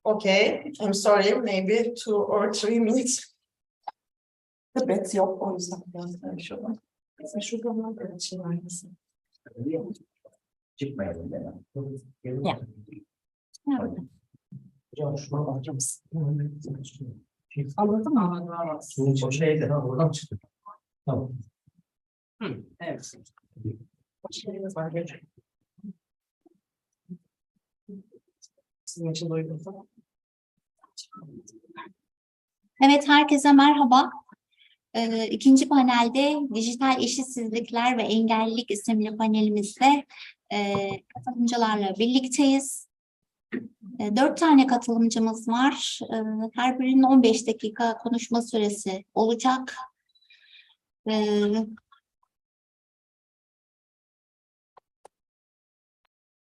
Okay, I'm sorry, maybe 2 or 3 minutes. The bet yok, o yüzden biraz daha şu var. Mesela şuradan böyle şey var mısın? Çıkmayalım değil mi? Ya. Hocam şuna bakacağım. Anladın mı? O şeyde oradan çıktı. Tamam. Evet. Şeyimiz var. Sizin için uygun falan. Evet, herkese merhaba. İkinci panelde dijital eşitsizlikler ve engellilik isimli panelimizde katılımcılarla birlikteyiz. 4 tane katılımcımız var. Her birinin 15 dakika konuşma süresi olacak.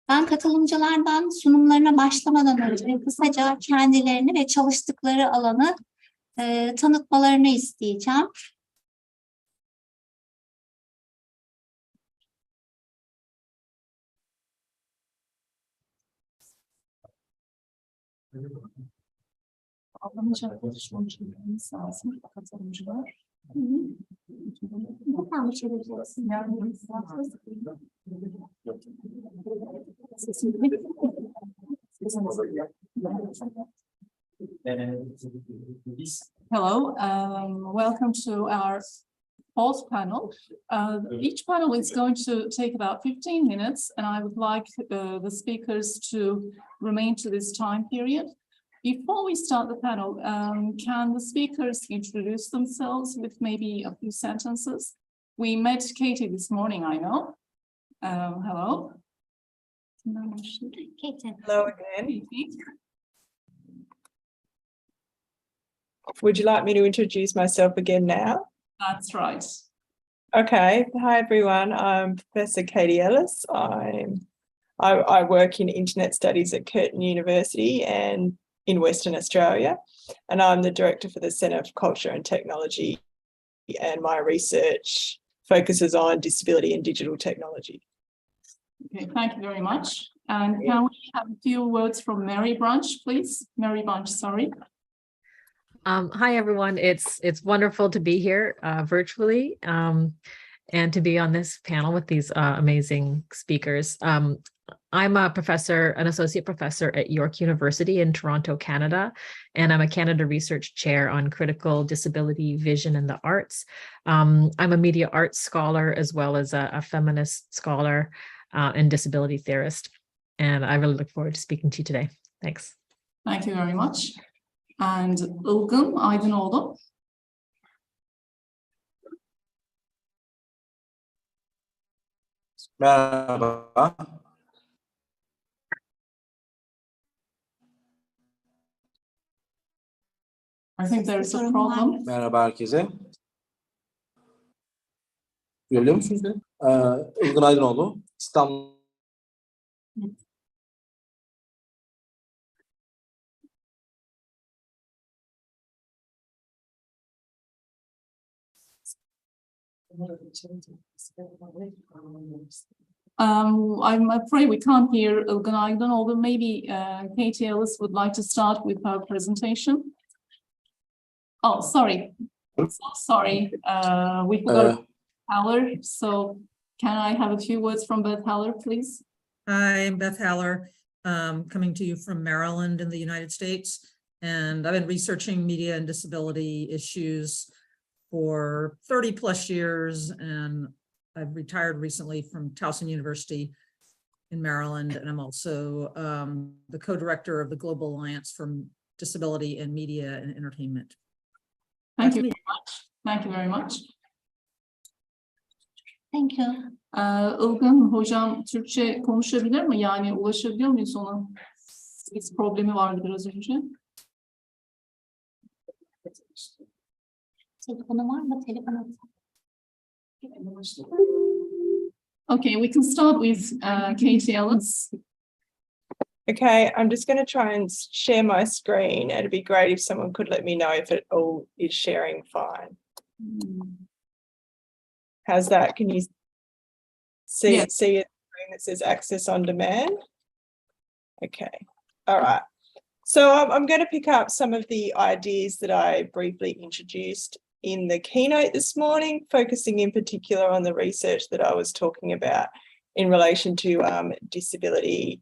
Ben katılımcılardan sunumlarına başlamadan önce kısaca kendilerini ve çalıştıkları alanı tanıtmalarını isteyeceğim. Anlamayacak konuşmamı çevirmemiz lazım katılımcılar. Tamam, çevireceğiz. Hello, welcome to our fourth panel. Each panel is going to take about 15 minutes, and I would like the speakers to remain to this time period. Before we start the panel, can the speakers introduce themselves with maybe a few sentences? We met Katie this morning, I know. Hello. Hello again. Would you like me to introduce myself again now? That's right. Okay. Hi, everyone. I'm Professor Katie Ellis. I work in Internet Studies at Curtin University and in Western Australia, and I'm the Director for the Centre for Culture and Technology, and my research focuses on disability and digital technology. Okay, thank you very much. And can we have a few words from Mary Bunch, please? Mary Bunch, sorry. Hi, everyone. It's wonderful to be here virtually and to be on this panel with these amazing speakers. I'm a professor, an associate professor at York University in Toronto, Canada, and I'm a Canada Research Chair on Critical Disability, Vision, and the Arts. I'm a media arts scholar as well as a feminist scholar and disability theorist, and I really look forward to speaking to you today. Thanks. Thank you very much. And Ilgın Aydınoğlu. Merhaba. I think there is a problem. Merhaba herkese. Görüyor musunuz beni? Ilgın Aydınoğlu, İstanbul. I'm afraid we can't hear Ilgın Aydınoğlu. Maybe Katie Ellis would like to start with her presentation. Oh, sorry. Sorry. We forgot Haller. So can I have a few words from Beth Haller, please? Hi, I'm Beth Haller, coming to you from Maryland in the United States. And I've been researching media and disability issues for 30 plus years. And I've retired recently from Towson University in Maryland. And I'm also the co-director of the Global Alliance for Disability in Media and Entertainment. Thank you very much. Thank you very much. Thank you. Ilgın hocam Türkçe konuşabilir mi? Yani ulaşabiliyor muyuz ona? Ses problemi vardı biraz önce. Telefonu var mı? Telefonu. Okay, we can start with Katie Ellis. Okay, I'm just going to try and share my screen, and it'd be great if someone could let me know if it all is sharing fine. How's that? Can you see a screen that says access on demand? Okay, all right. So I'm going to pick up some of the ideas that I briefly introduced in the keynote this morning, focusing in particular on the research that I was talking about in relation to disability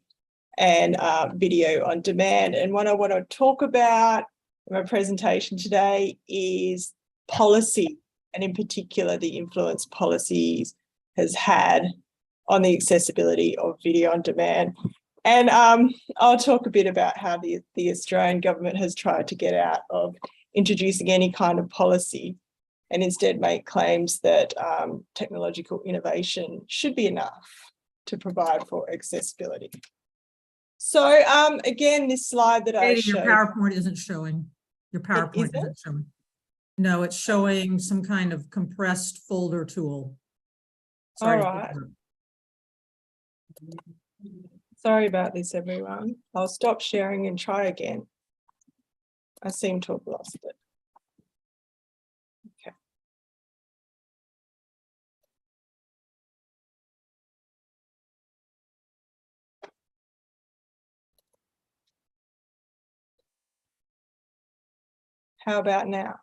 and video on demand. And what I want to talk about in my presentation today is policy, and in particular the influence policies has had on the accessibility of video on demand. And I'll talk a bit about how the Australian government has tried to get out of introducing any kind of policy and instead make claims that technological innovation should be enough to provide for accessibility. So again, this slide that I Katie, your showed. PowerPoint isn't showing. Your PowerPoint isn't showing. No, it's showing some kind of compressed folder tool. Sorry. All right. Sorry about this, everyone. I'll stop sharing and try again. I seem to have lost it. Okay. How about now?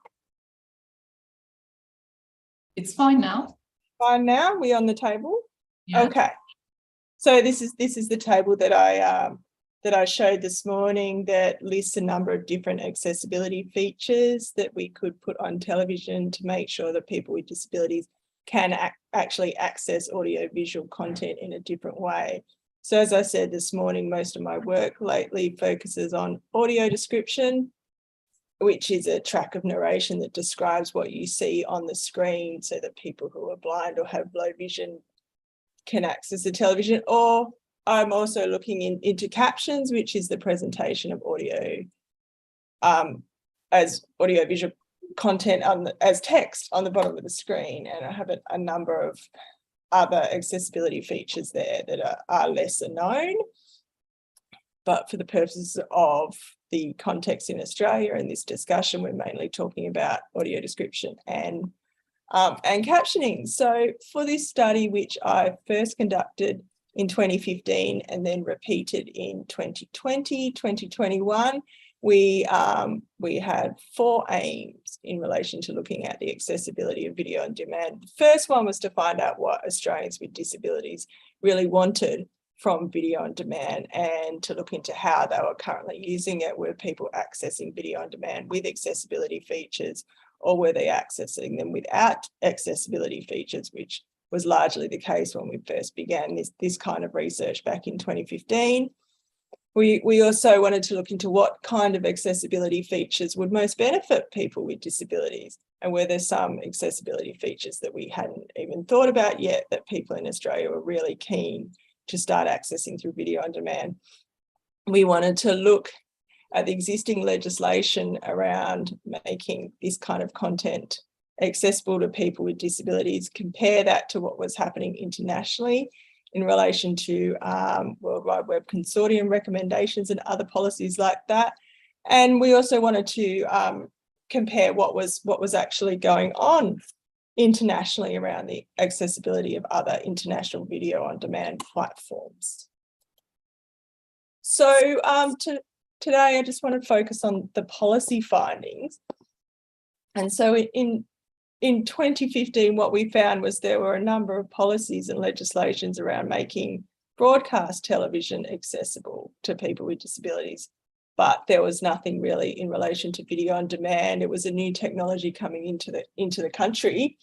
It's fine now. Fine now? We on the table? Yeah. Okay. So this is the table that I showed this morning that lists a number of different accessibility features that we could put on television to make sure that people with disabilities can actually access audiovisual content in a different way. So as I said this morning, most of my work lately focuses on audio description, which is a track of narration that describes what you see on the screen so that people who are blind or have low vision can access the television. Or I'm also looking into captions, which is the presentation of audio as audiovisual content as text on the bottom of the screen. And I have a number of other accessibility features there that are lesser known. But for the purposes of the context in Australia and this discussion, we're mainly talking about audio description and captioning. So for this study, which I first conducted in 2015 and then repeated in 2020, 2021, we had 4 aims in relation to looking at the accessibility of video on demand. The first one was to find out what Australians with disabilities really wanted from video on demand and to look into how they were currently using it. Were people accessing video on demand with accessibility features, or were they accessing them without accessibility features, which was largely the case when we first began this kind of research back in 2015. We also wanted to look into what kind of accessibility features would most benefit people with disabilities, and were there some accessibility features that we hadn't even thought about yet that people in Australia were really keen to start accessing through video on demand. We wanted to look at the existing legislation around making this kind of content accessible to people with disabilities, compare that to what was happening internationally in relation to World Wide Web Consortium recommendations and other policies like that. And we also wanted to compare what was actually going on internationally around the accessibility of other international video on demand platforms. So today I just want to focus on the policy findings. And so in 2015, what we found was there were a number of policies and legislations around making broadcast television accessible to people with disabilities, but there was nothing really in relation to video on demand. It was a new technology coming into the country,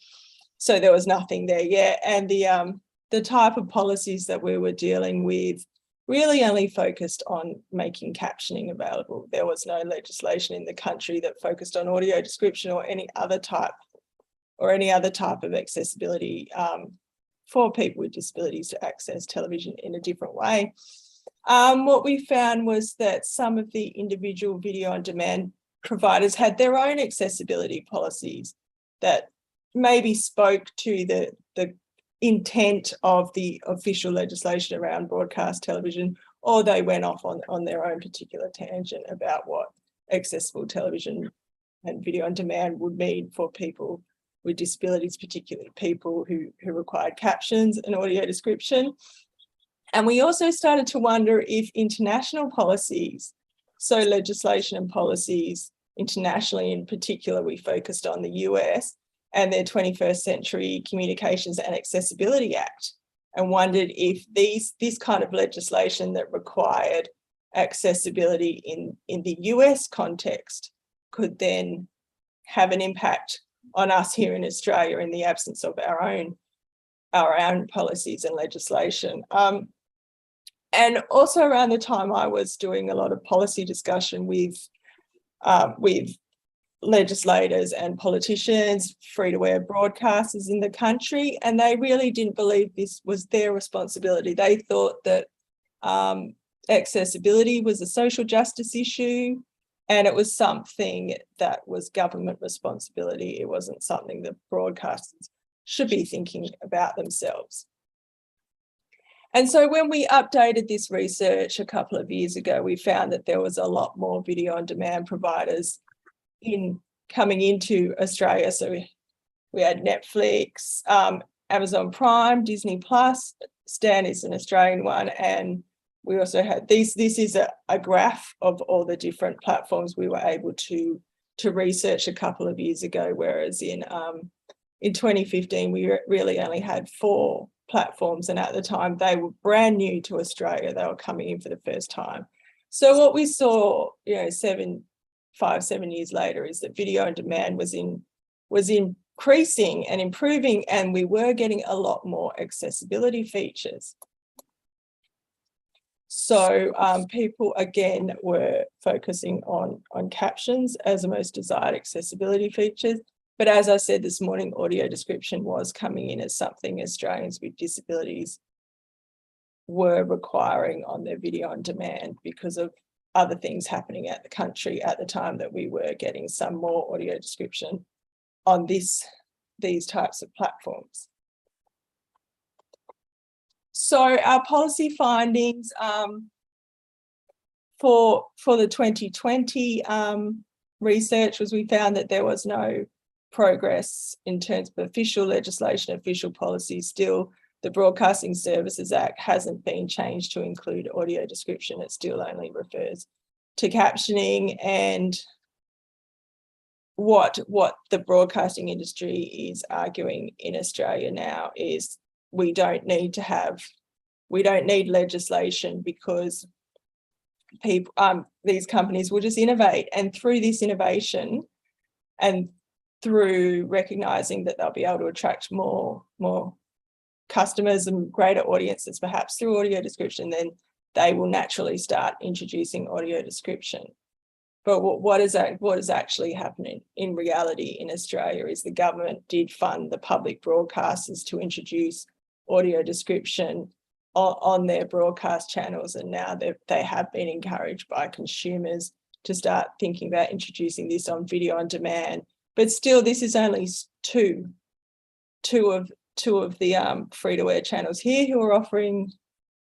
so there was nothing there yet. And the type of policies that we were dealing with really only focused on making captioning available. There was no legislation in the country that focused on audio description or any other type of accessibility for people with disabilities to access television in a different way. What we found was that some of the individual video on demand providers had their own accessibility policies that maybe spoke to the intent of the official legislation around broadcast television, or they went off on their own particular tangent about what accessible television and video on demand would mean for people with disabilities, particularly people who required captions and audio description. And we also started to wonder if international policies, so legislation and policies internationally in particular, we focused on the US and their 21st Century Communications and Accessibility Act, and wondered if this kind of legislation that required accessibility in the US context could then have an impact on us here in Australia in the absence of our own policies and legislation. And also around the time I was doing a lot of policy discussion with legislators and politicians, free-to-air broadcasters in the country, and they really didn't believe this was their responsibility. They thought that accessibility was a social justice issue, and it was something that was government responsibility. It wasn't something that broadcasters should be thinking about themselves. And so when we updated this research a couple of years ago, we found that there was a lot more video on demand providers coming into Australia. So we had Netflix, Amazon Prime, Disney Plus, Stan is an Australian one, and we also had this is a graph of all the different platforms we were able to research a couple of years ago, whereas in 2015 we really only had 4 platforms, and at the time they were brand new to Australia. They were coming in for the first time. So what we saw, 7 years later, is that video on demand was increasing and improving, and we were getting a lot more accessibility features. So people again were focusing on captions as the most desired accessibility features. But as I said this morning, audio description was coming in as something Australians with disabilities were requiring on their video on demand because of other things happening at the country at the time, that we were getting some more audio description on these types of platforms. So our policy findings for the 2020 research was, we found that there was no progress in terms of official legislation, official policy. Still, the Broadcasting Services Act hasn't been changed to include audio description. It still only refers to captioning. And what the broadcasting industry is arguing in Australia now is we don't need legislation, because people, these companies will just innovate, and through this innovation and through recognising that they'll be able to attract more customers and greater audiences, perhaps through audio description, then they will naturally start introducing audio description. But what is actually happening in reality in Australia is the government did fund the public broadcasters to introduce audio description on their broadcast channels, and now they have been encouraged by consumers to start thinking about introducing this on video on demand. But still, this is only two of the free-to-air channels here who are offering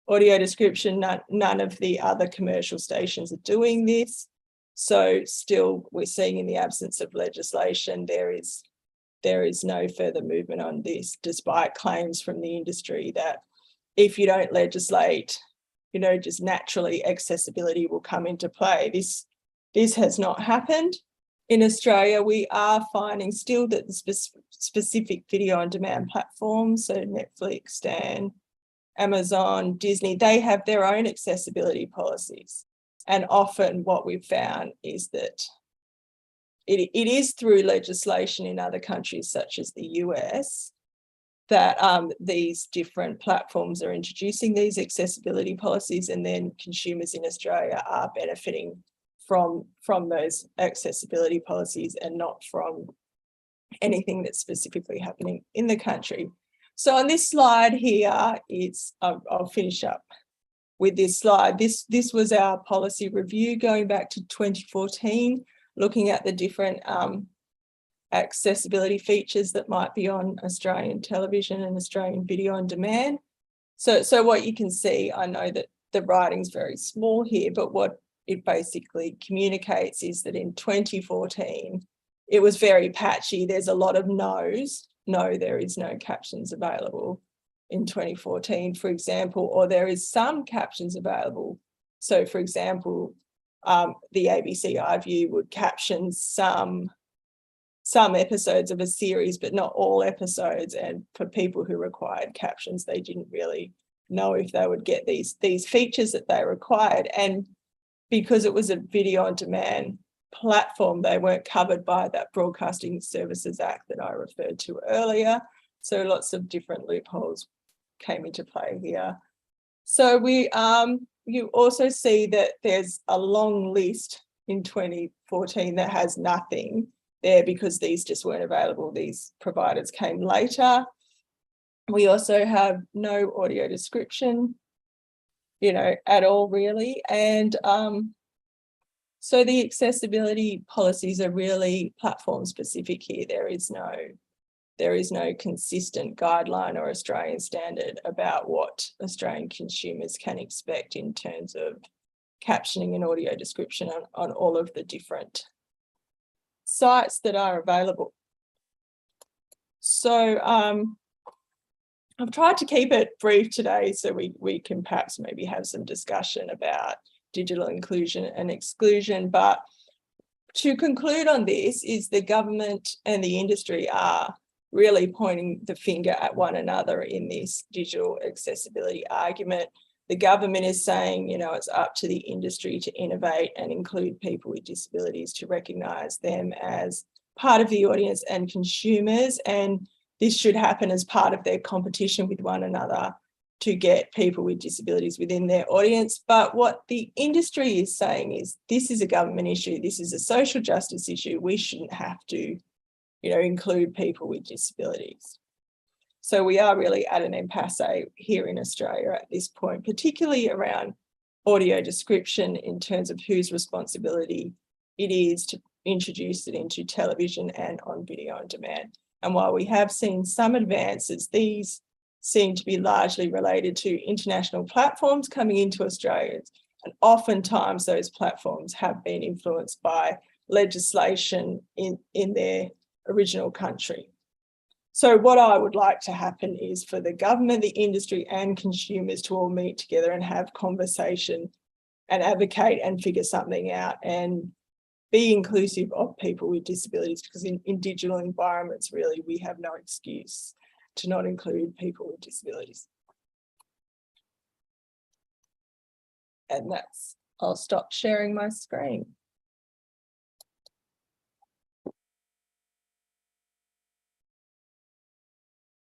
audio description. None of the other commercial stations are doing this. So still, we're seeing, in the absence of legislation, there is no further movement on this, despite claims from the industry that if you don't legislate, just naturally accessibility will come into play. This has not happened. In Australia, we are finding still that the specific video on demand platforms, so Netflix, Stan, Amazon, Disney, they have their own accessibility policies. And often what we've found is that it is through legislation in other countries, such as the US, that these different platforms are introducing these accessibility policies, and then consumers in Australia are benefiting from those accessibility policies and not from anything that's specifically happening in the country. So on this slide here, I'll finish up with this slide. This was our policy review going back to 2014, looking at the different accessibility features that might be on Australian television and Australian video on demand. So what you can see, I know that the writing's very small here, but what it basically communicates is that in 2014, it was very patchy. There's a lot of no's. No, there is no captions available. in 2014, for example, or there is some captions available. So, for example, the ABC iView would caption some episodes of a series, but not all episodes. And for people who required captions, they didn't really know if they would get these features that they required. And because it was a video on demand platform, they weren't covered by that Broadcasting Services Act that I referred to earlier. So lots of different loopholes came into play here. So you also see that there's a long list in 2014 that has nothing there because these just weren't available. These providers came later. We also have no audio description, at all really. And so the accessibility policies are really platform specific here. There is no consistent guideline or Australian standard about what Australian consumers can expect in terms of captioning and audio description on all of the different sites that are available. So I've tried to keep it brief today so we can perhaps maybe have some discussion about digital inclusion and exclusion. But to conclude on this is the government and the industry are really pointing the finger at one another in this digital accessibility argument. The government is saying, it's up to the industry to innovate and include people with disabilities, to recognise them as part of the audience and consumers. And this should happen as part of their competition with one another to get people with disabilities within their audience. But what the industry is saying is this is a government issue, this is a social justice issue, we shouldn't have to, include people with disabilities. So we are really at an impasse here in Australia at this point, particularly around audio description in terms of whose responsibility it is to introduce it into television and on video on demand. And while we have seen some advances, these seem to be largely related to international platforms coming into Australia. And oftentimes those platforms have been influenced by legislation in their original country. So what I would like to happen is for the government, the industry and consumers to all meet together and have conversation and advocate and figure something out and be inclusive of people with disabilities, because in digital environments, really, we have no excuse to not include people with disabilities. And I'll stop sharing my screen.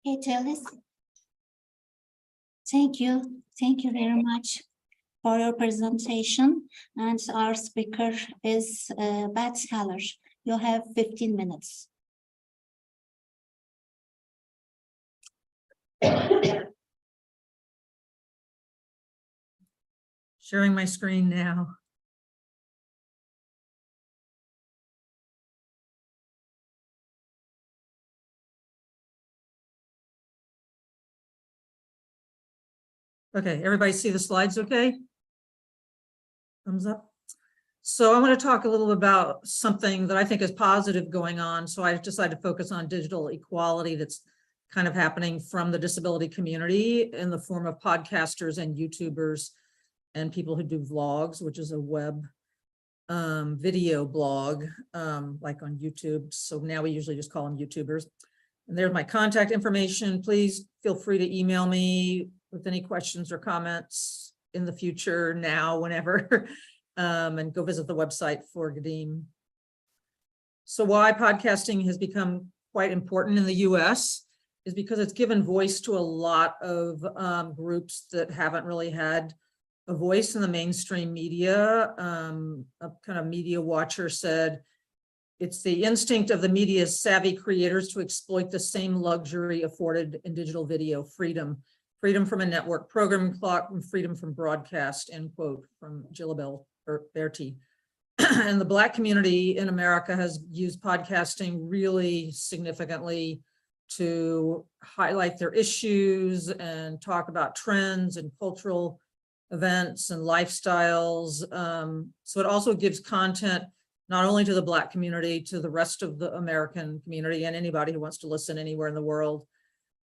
Okay, Alice. Thank you. Thank you very much for your presentation. And our speaker is Beth Haller. You have 15 minutes. Sharing my screen now. Okay, everybody see the slides okay? Thumbs up. So I want to talk a little about something that I think is positive going on. So I decided to focus on digital equality that's kind of happening from the disability community in the form of podcasters and YouTubers and people who do vlogs, which is a web video blog, like on YouTube. So now we usually just call them YouTubers. And there's my contact information. Please feel free to email me with any questions or comments in the future, now, whenever, and go visit the website for Gadim. So why podcasting has become quite important in the US is because it's given voice to a lot of groups that haven't really had a voice in the mainstream media. A kind of media watcher said, it's the instinct of the media's savvy creators to exploit the same luxury afforded in digital video, freedom from a network programming clock, and freedom from broadcast, end quote, from Gilabel Berti. And the Black community in America has used podcasting really significantly to highlight their issues and talk about trends and cultural events and lifestyles. So it also gives content not only to the Black community, to the rest of the American community and anybody who wants to listen anywhere in the world.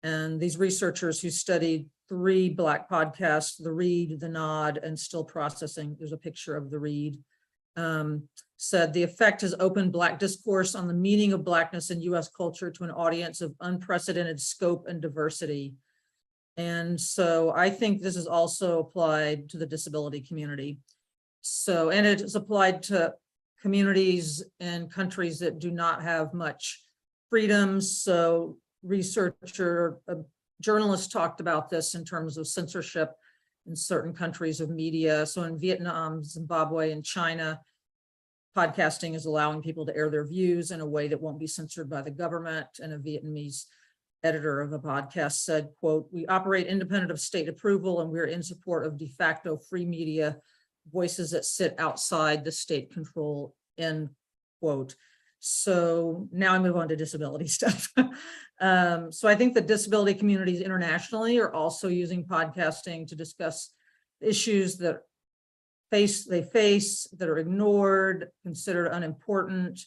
And these researchers who studied 3 Black podcasts, The Read, The Nod, and Still Processing, there's a picture of The Read, said the effect has opened Black discourse on the meaning of Blackness in US culture to an audience of unprecedented scope and diversity. And so I think this is also applied to the disability community. So, and it is applied to communities and countries that do not have much freedom. So journalists talked about this in terms of censorship in certain countries of media. So in Vietnam, Zimbabwe, and China, podcasting is allowing people to air their views in a way that won't be censored by the government. And a Vietnamese editor of a podcast said, quote, "We operate independent of state approval and we're in support of de facto free media, voices that sit outside the state control," end quote. So now I move on to disability stuff. So I think the disability communities internationally are also using podcasting to discuss issues that they face that are ignored, considered unimportant,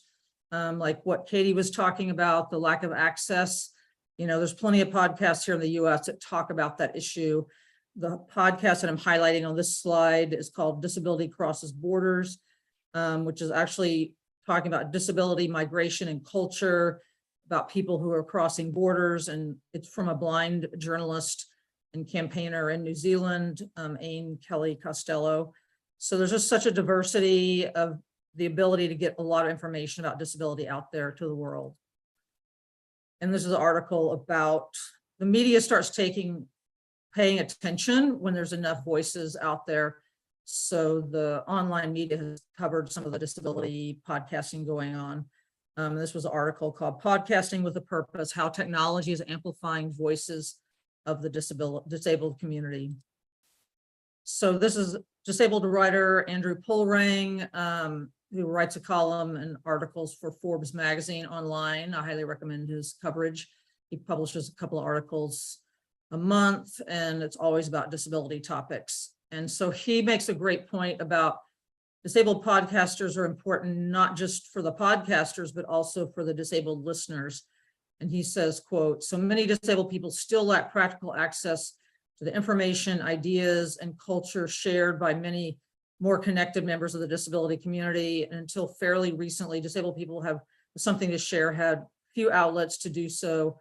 like what Katie was talking about, the lack of access. You know, there's plenty of podcasts here in the US that talk about that issue. The podcast that I'm highlighting on this slide is called Disability Crosses Borders, which is actually talking about disability, migration, and culture, about people who are crossing borders. And it's from a blind journalist and campaigner in New Zealand, Aine Kelly Costello. So there's just such a diversity of the ability to get a lot of information about disability out there to the world. And this is an article about the media starts paying attention when there's enough voices out there. So the online media has covered some of the disability podcasting going on. This was an article called "Podcasting with a Purpose: How Technology is Amplifying Voices of the Disabled Community." So this is disabled writer Andrew Pulrang, who writes a column and articles for Forbes magazine online. I highly recommend his coverage. He publishes a couple of articles a month, and it's always about disability topics. And so he makes a great point about disabled podcasters are important, not just for the podcasters, but also for the disabled listeners. And he says, quote, "So many disabled people still lack practical access to the information, ideas, and culture shared by many more connected members of the disability community. And until fairly recently, disabled people have something to share, had few outlets to do so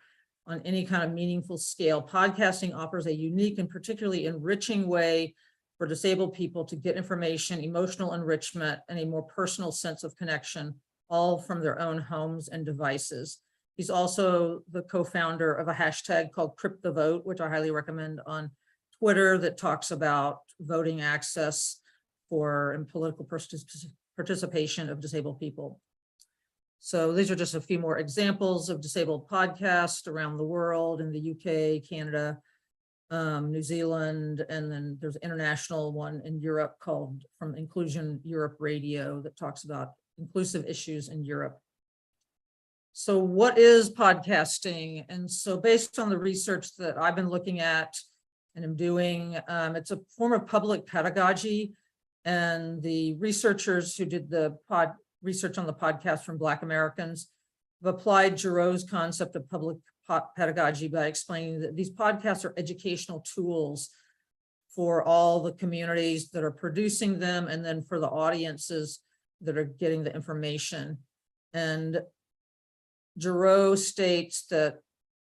on any kind of meaningful scale. Podcasting offers a unique and particularly enriching way for disabled people to get information, emotional enrichment, and a more personal sense of connection, all from their own homes and devices." He's also the co-founder of a hashtag called #CryptTheVote, which I highly recommend on Twitter, that talks about voting access for and political participation of disabled people. So these are just a few more examples of disabled podcasts around the world, in the UK, Canada, New Zealand, and then there's an international one in Europe called From Inclusion Europe Radio that talks about inclusive issues in Europe. So what is podcasting? And so based on the research that I've been looking at and am doing, it's a form of public pedagogy. And the researchers who did the research on the podcast from Black Americans have applied Giroux's concept of public pedagogy by explaining that these podcasts are educational tools for all the communities that are producing them, and then for the audiences that are getting the information. And Giroux states that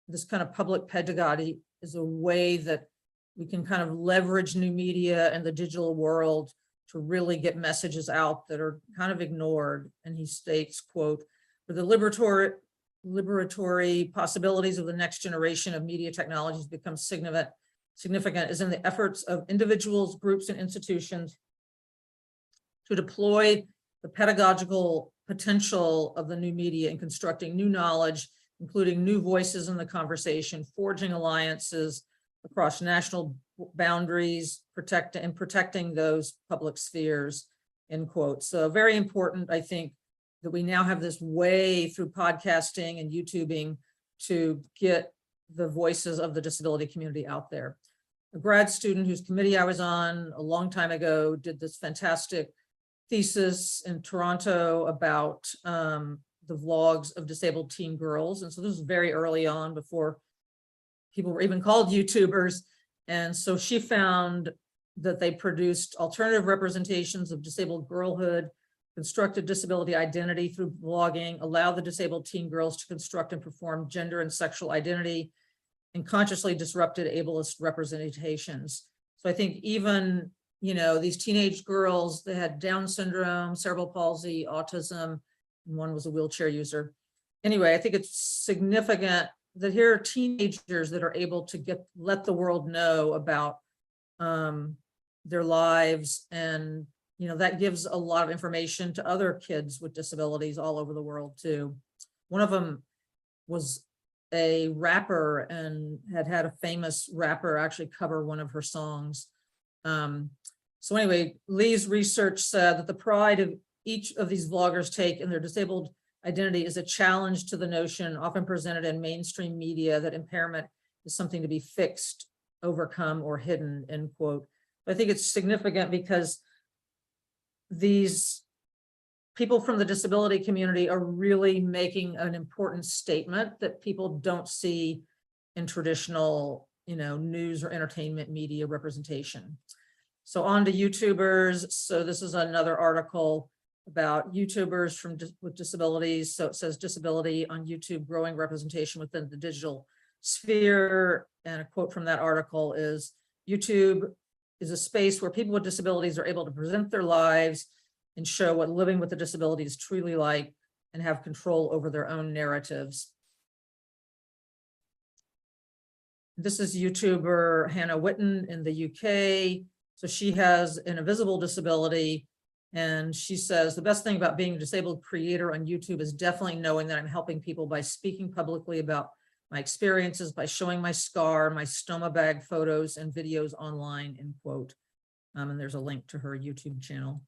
this kind of public pedagogy is a way that we can kind of leverage new media and the digital world to really get messages out that are kind of ignored. And he states, quote, "For the liberatory possibilities of the next generation of media technologies become significant is in the efforts of individuals, groups, and institutions to deploy the pedagogical potential of the new media in constructing new knowledge, including new voices in the conversation, forging alliances across national boundaries, protecting those public spheres," end quote. So very important, I think, that we now have this way through podcasting and YouTubing to get the voices of the disability community out there. A grad student whose committee I was on a long time ago did this fantastic thesis in Toronto about the vlogs of disabled teen girls. And so this was very early on, before people were even called YouTubers. And so she found that they produced alternative representations of disabled girlhood, constructed disability identity through blogging, allow the disabled teen girls to construct and perform gender and sexual identity, and consciously disrupted ableist representations. So I think even, you know, these teenage girls, they had Down syndrome, cerebral palsy, autism, and one was a wheelchair user. Anyway, I think it's significant that here are teenagers that are able to let the world know about their lives, and you know, that gives a lot of information to other kids with disabilities all over the world too. One of them was a rapper and had a famous rapper actually cover one of her songs. So anyway, Lee's research said that the pride of each of these vloggers take in their disabled identity is a challenge to the notion often presented in mainstream media that impairment is something to be fixed, overcome, or hidden, end quote. I think it's significant because these people from the disability community are really making an important statement that people don't see in traditional, you know, news or entertainment media representation. So on to YouTubers. So this is another article about YouTubers with disabilities. So it says disability on YouTube, growing representation within the digital sphere. And a quote from that article is, YouTube is a space where people with disabilities are able to present their lives and show what living with a disability is truly like and have control over their own narratives. This is YouTuber Hannah Witten in the UK. So she has an invisible disability, and she says, the best thing about being a disabled creator on YouTube is definitely knowing that I'm helping people by speaking publicly about my experiences, by showing my scar, my stoma bag photos and videos online, end quote. And there's a link to her YouTube channel.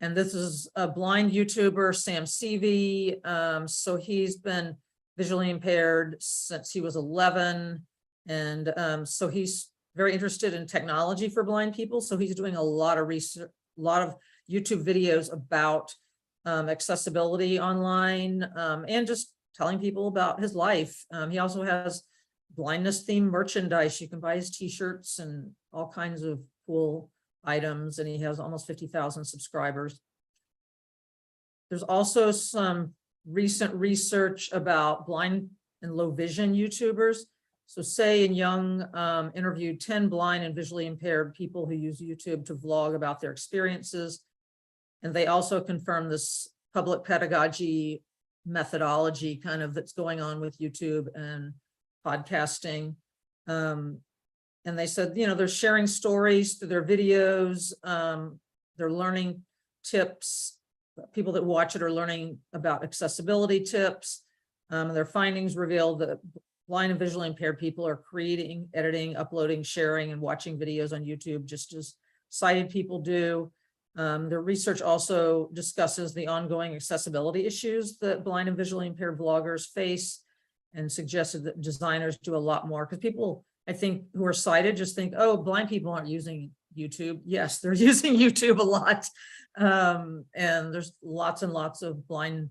And this is a blind YouTuber, Sam Seavey. So he's been visually impaired since he was 11. And so he's very interested in technology for blind people. So he's doing a lot of research, a lot of YouTube videos about accessibility online, and just telling people about his life. He also has blindness themed merchandise. You can buy his t-shirts and all kinds of cool items, and he has almost 50,000 subscribers. There's also some recent research about blind and low vision YouTubers. So Say and Young interviewed 10 blind and visually impaired people who use YouTube to vlog about their experiences. And they also confirmed this public pedagogy methodology kind of that's going on with YouTube and podcasting. And they said, you know, they're sharing stories through their videos. They're learning tips. People that watch it are learning about accessibility tips. Their findings revealed that blind and visually impaired people are creating, editing, uploading, sharing, and watching videos on YouTube just as sighted people do. Their research also discusses the ongoing accessibility issues that blind and visually impaired vloggers face, and suggested that designers do a lot more, because people, I think, who are sighted just think, oh, blind people aren't using YouTube. Yes, they're using YouTube a lot. And there's lots and lots of blind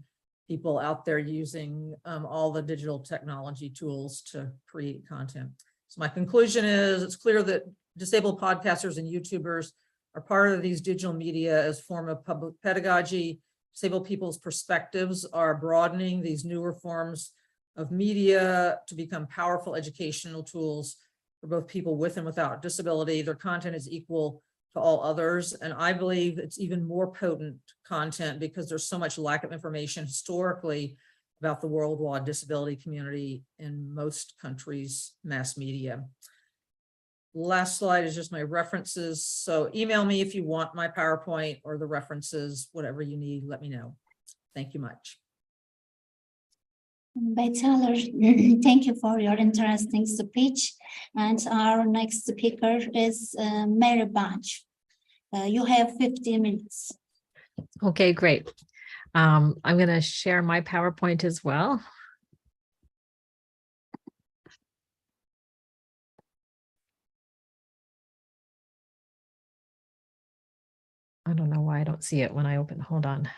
people out there using all the digital technology tools to create content. So my conclusion is, it's clear that disabled podcasters and YouTubers are part of these digital media as form of public pedagogy. Disabled people's perspectives are broadening these newer forms of media to become powerful educational tools for both people with and without disability. Their content is equal to all others. And I believe it's even more potent content because there's so much lack of information historically about the worldwide disability community in most countries' mass media. Last slide is just my references. So email me if you want my PowerPoint or the references, whatever you need, let me know. Thank you much. Taylor, thank you for your interesting speech. And our next speaker is Mary Bunch. You have 15 minutes. Okay, great. I'm going to share my PowerPoint as well. I don't know why I don't see it when I open. Hold on.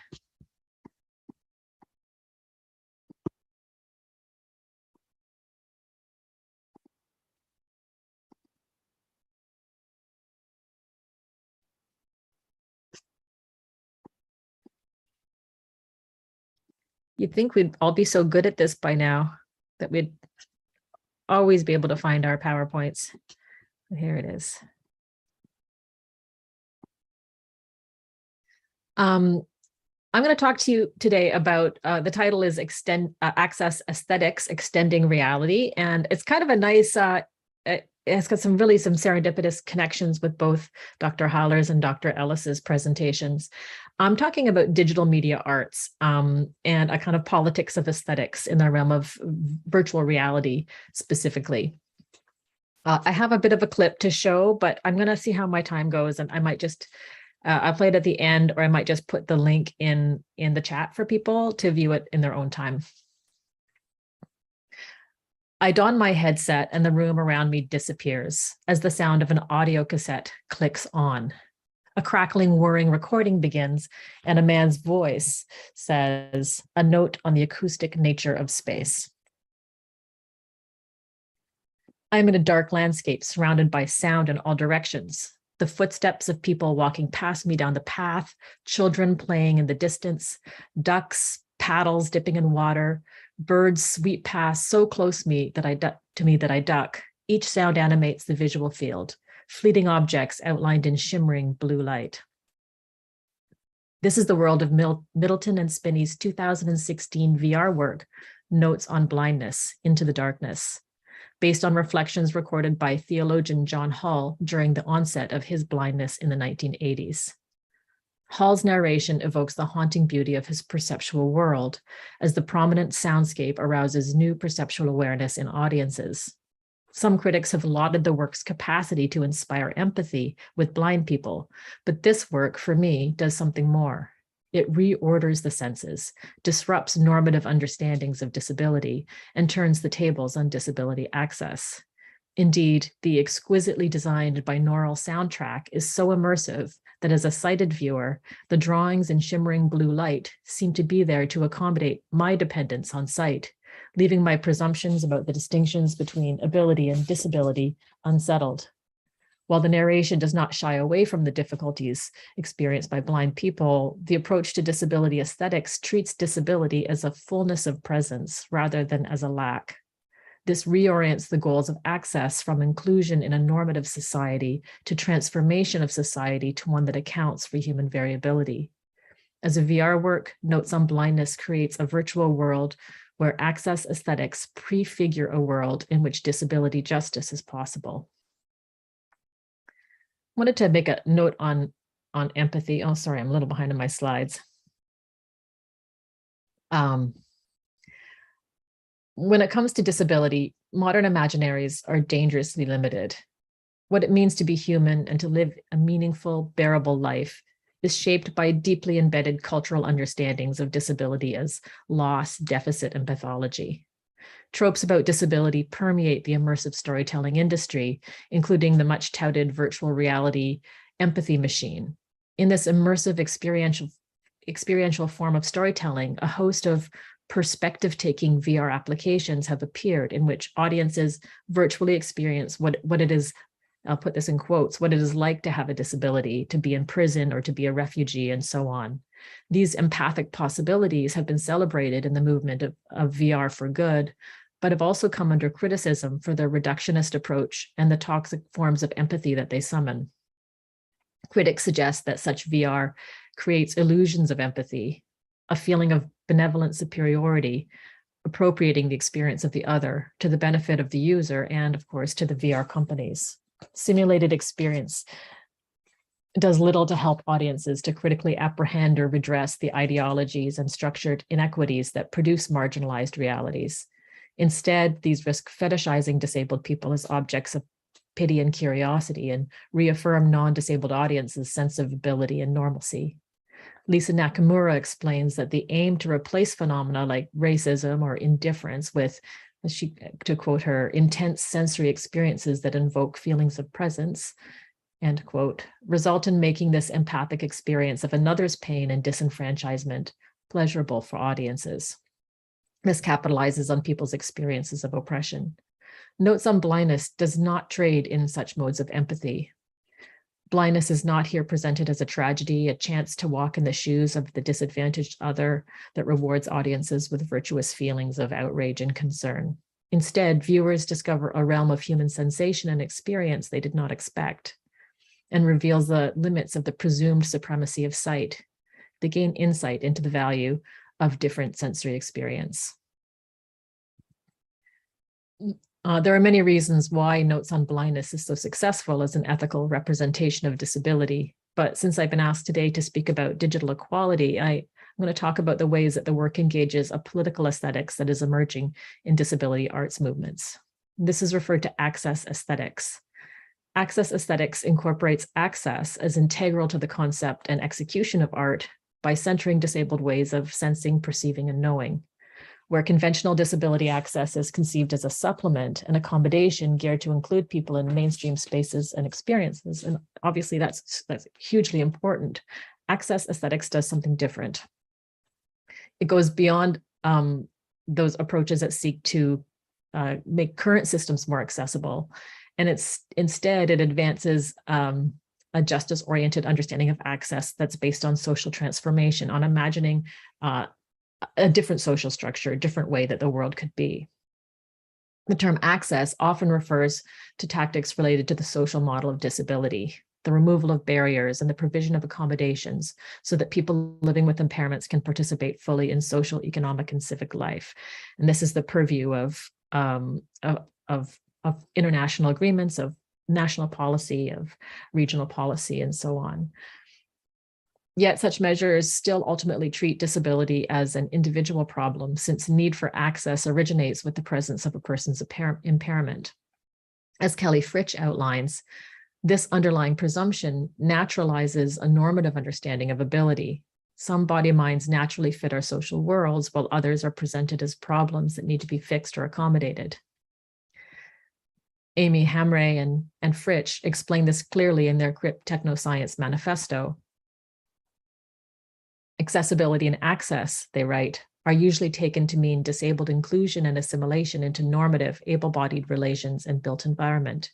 You'd think we'd all be so good at this by now that we'd always be able to find our PowerPoints. Here it is. I'm going to talk to you today about, the title is Access Aesthetics, Extending Reality. And it's kind of a nice, it's got some serendipitous connections with both Dr. Haller's and Dr. Ellis's presentations. I'm talking about digital media arts and a kind of politics of aesthetics in the realm of virtual reality specifically. I have a bit of a clip to show, but I'm going to see how my time goes, and I might just I'll play it at the end, or I might just put the link in the chat for people to view it in their own time. I don my headset and the room around me disappears as the sound of an audio cassette clicks on. A crackling, whirring recording begins, and a man's voice says, "A note on the acoustic nature of space." I'm in a dark landscape surrounded by sound in all directions. The footsteps of people walking past me down the path, children playing in the distance, ducks, paddles dipping in water, birds sweep past so close to me that I duck. Each sound animates the visual field, fleeting objects outlined in shimmering blue light. This is the world of Middleton and Spinney's 2016 VR work, Notes on Blindness, Into the Darkness, based on reflections recorded by theologian John Hall during the onset of his blindness in the 1980s. Hall's narration evokes the haunting beauty of his perceptual world as the prominent soundscape arouses new perceptual awareness in audiences. Some critics have lauded the work's capacity to inspire empathy with blind people, but this work, for me, does something more. It reorders the senses, disrupts normative understandings of disability, and turns the tables on disability access. Indeed, the exquisitely designed binaural soundtrack is so immersive that as a sighted viewer, the drawings in shimmering blue light seem to be there to accommodate my dependence on sight, leaving my presumptions about the distinctions between ability and disability unsettled. While the narration does not shy away from the difficulties experienced by blind people, the approach to disability aesthetics treats disability as a fullness of presence rather than as a lack. This reorients the goals of access from inclusion in a normative society to transformation of society to one that accounts for human variability. As a VR work, Notes on Blindness creates a virtual world where access aesthetics prefigure a world in which disability justice is possible. Wanted to make a note on empathy. Oh, sorry, I'm a little behind on my slides. When it comes to disability, modern imaginaries are dangerously limited. What it means to be human and to live a meaningful, bearable life is shaped by deeply embedded cultural understandings of disability as loss, deficit, and pathology. Tropes about disability permeate the immersive storytelling industry, including the much touted virtual reality empathy machine. In this immersive experiential form of storytelling, a host of perspective-taking VR applications have appeared in which audiences virtually experience what it is, I'll put this in quotes, what it is like to have a disability, to be in prison or to be a refugee, and so on. These empathic possibilities have been celebrated in the movement of VR for good, but have also come under criticism for their reductionist approach and the toxic forms of empathy that they summon. Critics suggest that such VR creates illusions of empathy, a feeling of benevolent superiority, appropriating the experience of the other to the benefit of the user and, of course, to the VR companies. Simulated experience does little to help audiences to critically apprehend or redress the ideologies and structured inequities that produce marginalized realities. Instead, these risk fetishizing disabled people as objects of pity and curiosity and reaffirm non-disabled audiences' sense of ability and normalcy. Lisa Nakamura explains that the aim to replace phenomena like racism or indifference with, to quote her, intense sensory experiences that invoke feelings of presence, end quote, result in making this empathic experience of another's pain and disenfranchisement pleasurable for audiences. This capitalizes on people's experiences of oppression. Notes on Blindness does not trade in such modes of empathy. Blindness is not here presented as a tragedy, a chance to walk in the shoes of the disadvantaged other that rewards audiences with virtuous feelings of outrage and concern. Instead, viewers discover a realm of human sensation and experience they did not expect, and reveals the limits of the presumed supremacy of sight. They gain insight into the value of different sensory experience. There are many reasons why Notes on Blindness is so successful as an ethical representation of disability. But since I've been asked today to speak about digital equality, I'm going to talk about the ways that the work engages a political aesthetics that is emerging in disability arts movements. This is referred to access aesthetics. Access aesthetics incorporates access as integral to the concept and execution of art by centering disabled ways of sensing, perceiving, and knowing, where conventional disability access is conceived as a supplement and accommodation geared to include people in mainstream spaces and experiences. And obviously that's hugely important. Access aesthetics does something different. It goes beyond those approaches that seek to make current systems more accessible. And instead it advances a justice-oriented understanding of access that's based on social transformation, on imagining a different social structure, a different way that the world could be. The term access often refers to tactics related to the social model of disability, the removal of barriers and the provision of accommodations so that people living with impairments can participate fully in social, economic, and civic life. And this is the purview of international agreements, of national policy, of regional policy, and so on. Yet such measures still ultimately treat disability as an individual problem, since need for access originates with the presence of a person's impairment. As Kelly Fritsch outlines, this underlying presumption naturalizes a normative understanding of ability. Some body minds naturally fit our social worlds, while others are presented as problems that need to be fixed or accommodated. Amy Hamre and Fritsch explain this clearly in their Crip Technoscience Manifesto. Accessibility and access, they write, are usually taken to mean disabled inclusion and assimilation into normative, able-bodied relations and built environment.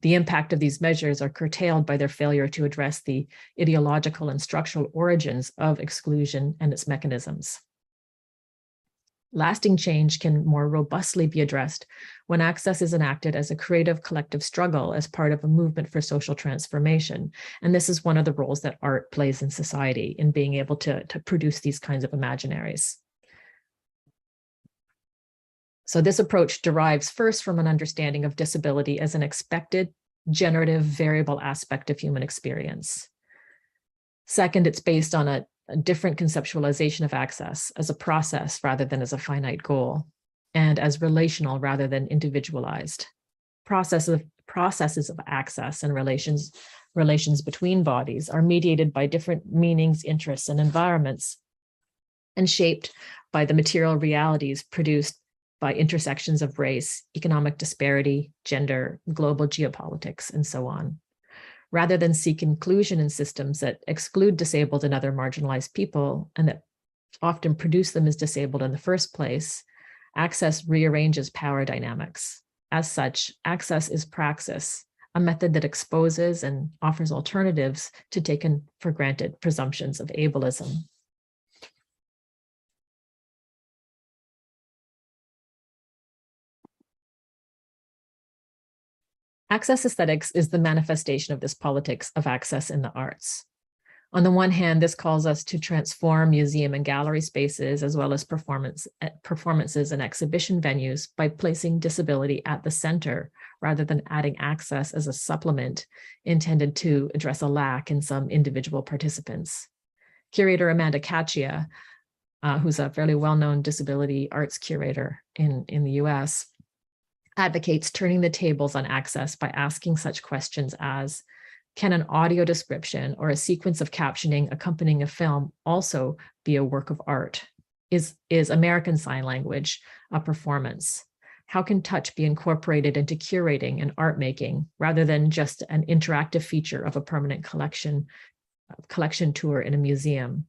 The impact of these measures are curtailed by their failure to address the ideological and structural origins of exclusion and its mechanisms. Lasting change can more robustly be addressed when access is enacted as a creative collective struggle as part of a movement for social transformation. And this is one of the roles that art plays in society in being able to produce these kinds of imaginaries. So this approach derives first from an understanding of disability as an expected, generative, variable aspect of human experience. Second, it's based on a different conceptualization of access as a process rather than as a finite goal, and as relational rather than individualized. Processes of access and relations between bodies are mediated by different meanings, interests, and environments, and shaped by the material realities produced by intersections of race, economic disparity, gender, global geopolitics, and so on. Rather than seek inclusion in systems that exclude disabled and other marginalized people, and that often produce them as disabled in the first place, access rearranges power dynamics. As such, access is praxis, a method that exposes and offers alternatives to taken for granted presumptions of ableism. Access aesthetics is the manifestation of this politics of access in the arts. On the one hand, this calls us to transform museum and gallery spaces, as well as performances and exhibition venues, by placing disability at the center, rather than adding access as a supplement intended to address a lack in some individual participants. Curator Amanda Caccia, who's a fairly well-known disability arts curator in the US, advocates turning the tables on access by asking such questions as, can an audio description or a sequence of captioning accompanying a film also be a work of art? Is American Sign Language a performance? How can touch be incorporated into curating and art making rather than just an interactive feature of a permanent collection tour in a museum?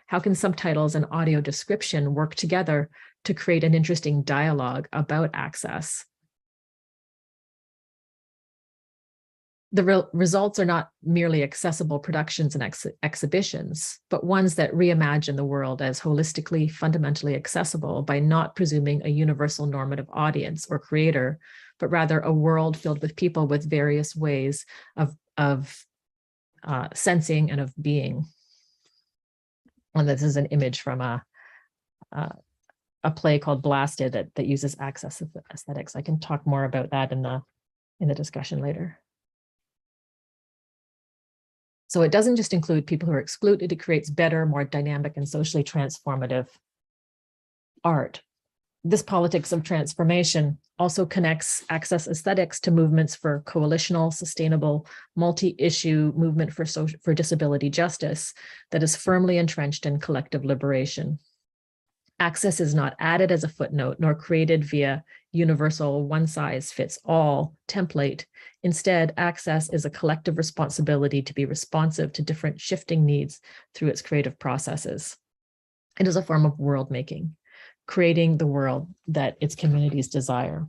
How can subtitles and audio description work together to create an interesting dialogue about access? the results are not merely accessible productions and exhibitions, but ones that reimagine the world as holistically, fundamentally accessible by not presuming a universal normative audience or creator, but rather a world filled with people with various ways of sensing and of being. And this is an image from a play called Blasted that uses access aesthetics. I can talk more about that in the discussion later. So it doesn't just include people who are excluded, it creates better, more dynamic and socially transformative art. This politics of transformation also connects access aesthetics to movements for coalitional, sustainable, multi-issue movement for disability justice that is firmly entrenched in collective liberation. Access is not added as a footnote nor created via universal one-size-fits-all template. Instead, access is a collective responsibility to be responsive to different shifting needs through its creative processes. It is a form of world making, creating the world that its communities desire.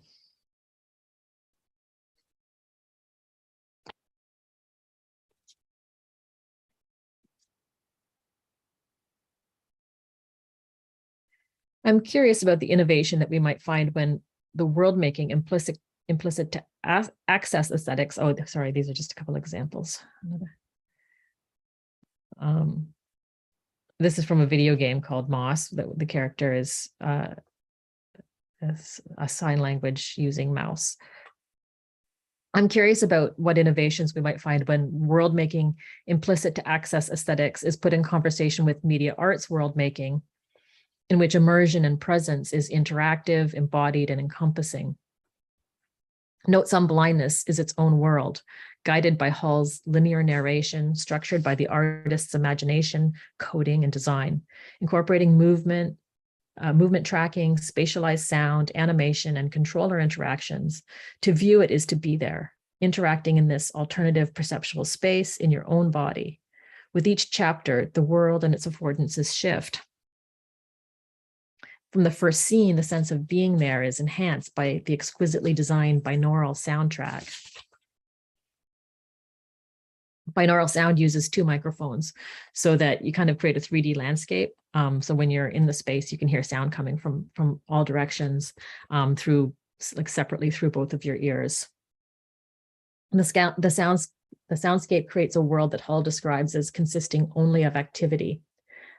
I'm curious about the innovation that we might find when the world making implicit to access aesthetics. Oh, sorry, these are just a couple examples. This is from a video game called Moss. The character is a sign language using mouse. I'm curious about what innovations we might find when world making implicit to access aesthetics is put in conversation with media arts world making, in which immersion and presence is interactive, embodied, and encompassing. Note Some Blindness is its own world, guided by Hall's linear narration, structured by the artist's imagination, coding, and design, incorporating movement tracking, spatialized sound, animation, and controller interactions. To view it is to be there, interacting in this alternative perceptual space in your own body. With each chapter, the world and its affordances shift. From the first scene, the sense of being there is enhanced by the exquisitely designed binaural soundtrack. Binaural sound uses 2 microphones so that you kind of create a 3D landscape. So when you're in the space, you can hear sound coming from all directions through, like, separately through both of your ears. And the soundscape creates a world that Hall describes as consisting only of activity.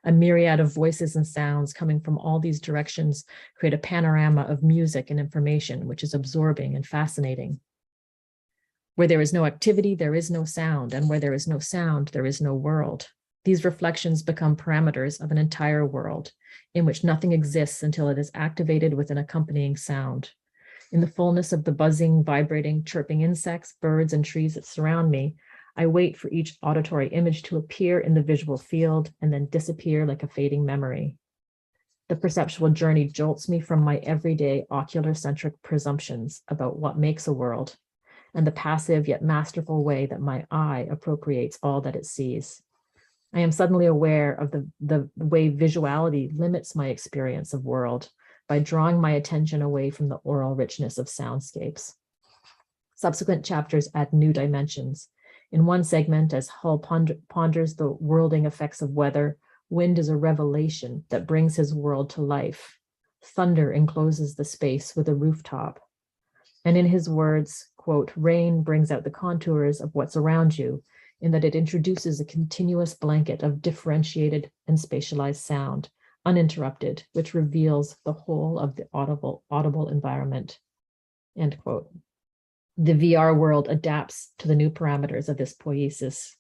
A myriad of voices and sounds coming from all these directions create a panorama of music and information, which is absorbing and fascinating. Where there is no activity, there is no sound, and where there is no sound, there is no world. These reflections become parameters of an entire world in which nothing exists until it is activated with an accompanying sound. In the fullness of the buzzing, vibrating, chirping insects, birds, and trees that surround me, I wait for each auditory image to appear in the visual field and then disappear like a fading memory. The perceptual journey jolts me from my everyday ocular-centric presumptions about what makes a world and the passive yet masterful way that my eye appropriates all that it sees. I am suddenly aware of the way visuality limits my experience of world by drawing my attention away from the oral richness of soundscapes. Subsequent chapters add new dimensions. In one segment, as Hall ponders the worlding effects of weather, wind is a revelation that brings his world to life. Thunder encloses the space with a rooftop. And in his words, quote, rain brings out the contours of what's around you, in that it introduces a continuous blanket of differentiated and spatialized sound, uninterrupted, which reveals the whole of the audible environment, end quote. The VR world adapts to the new parameters of this poiesis.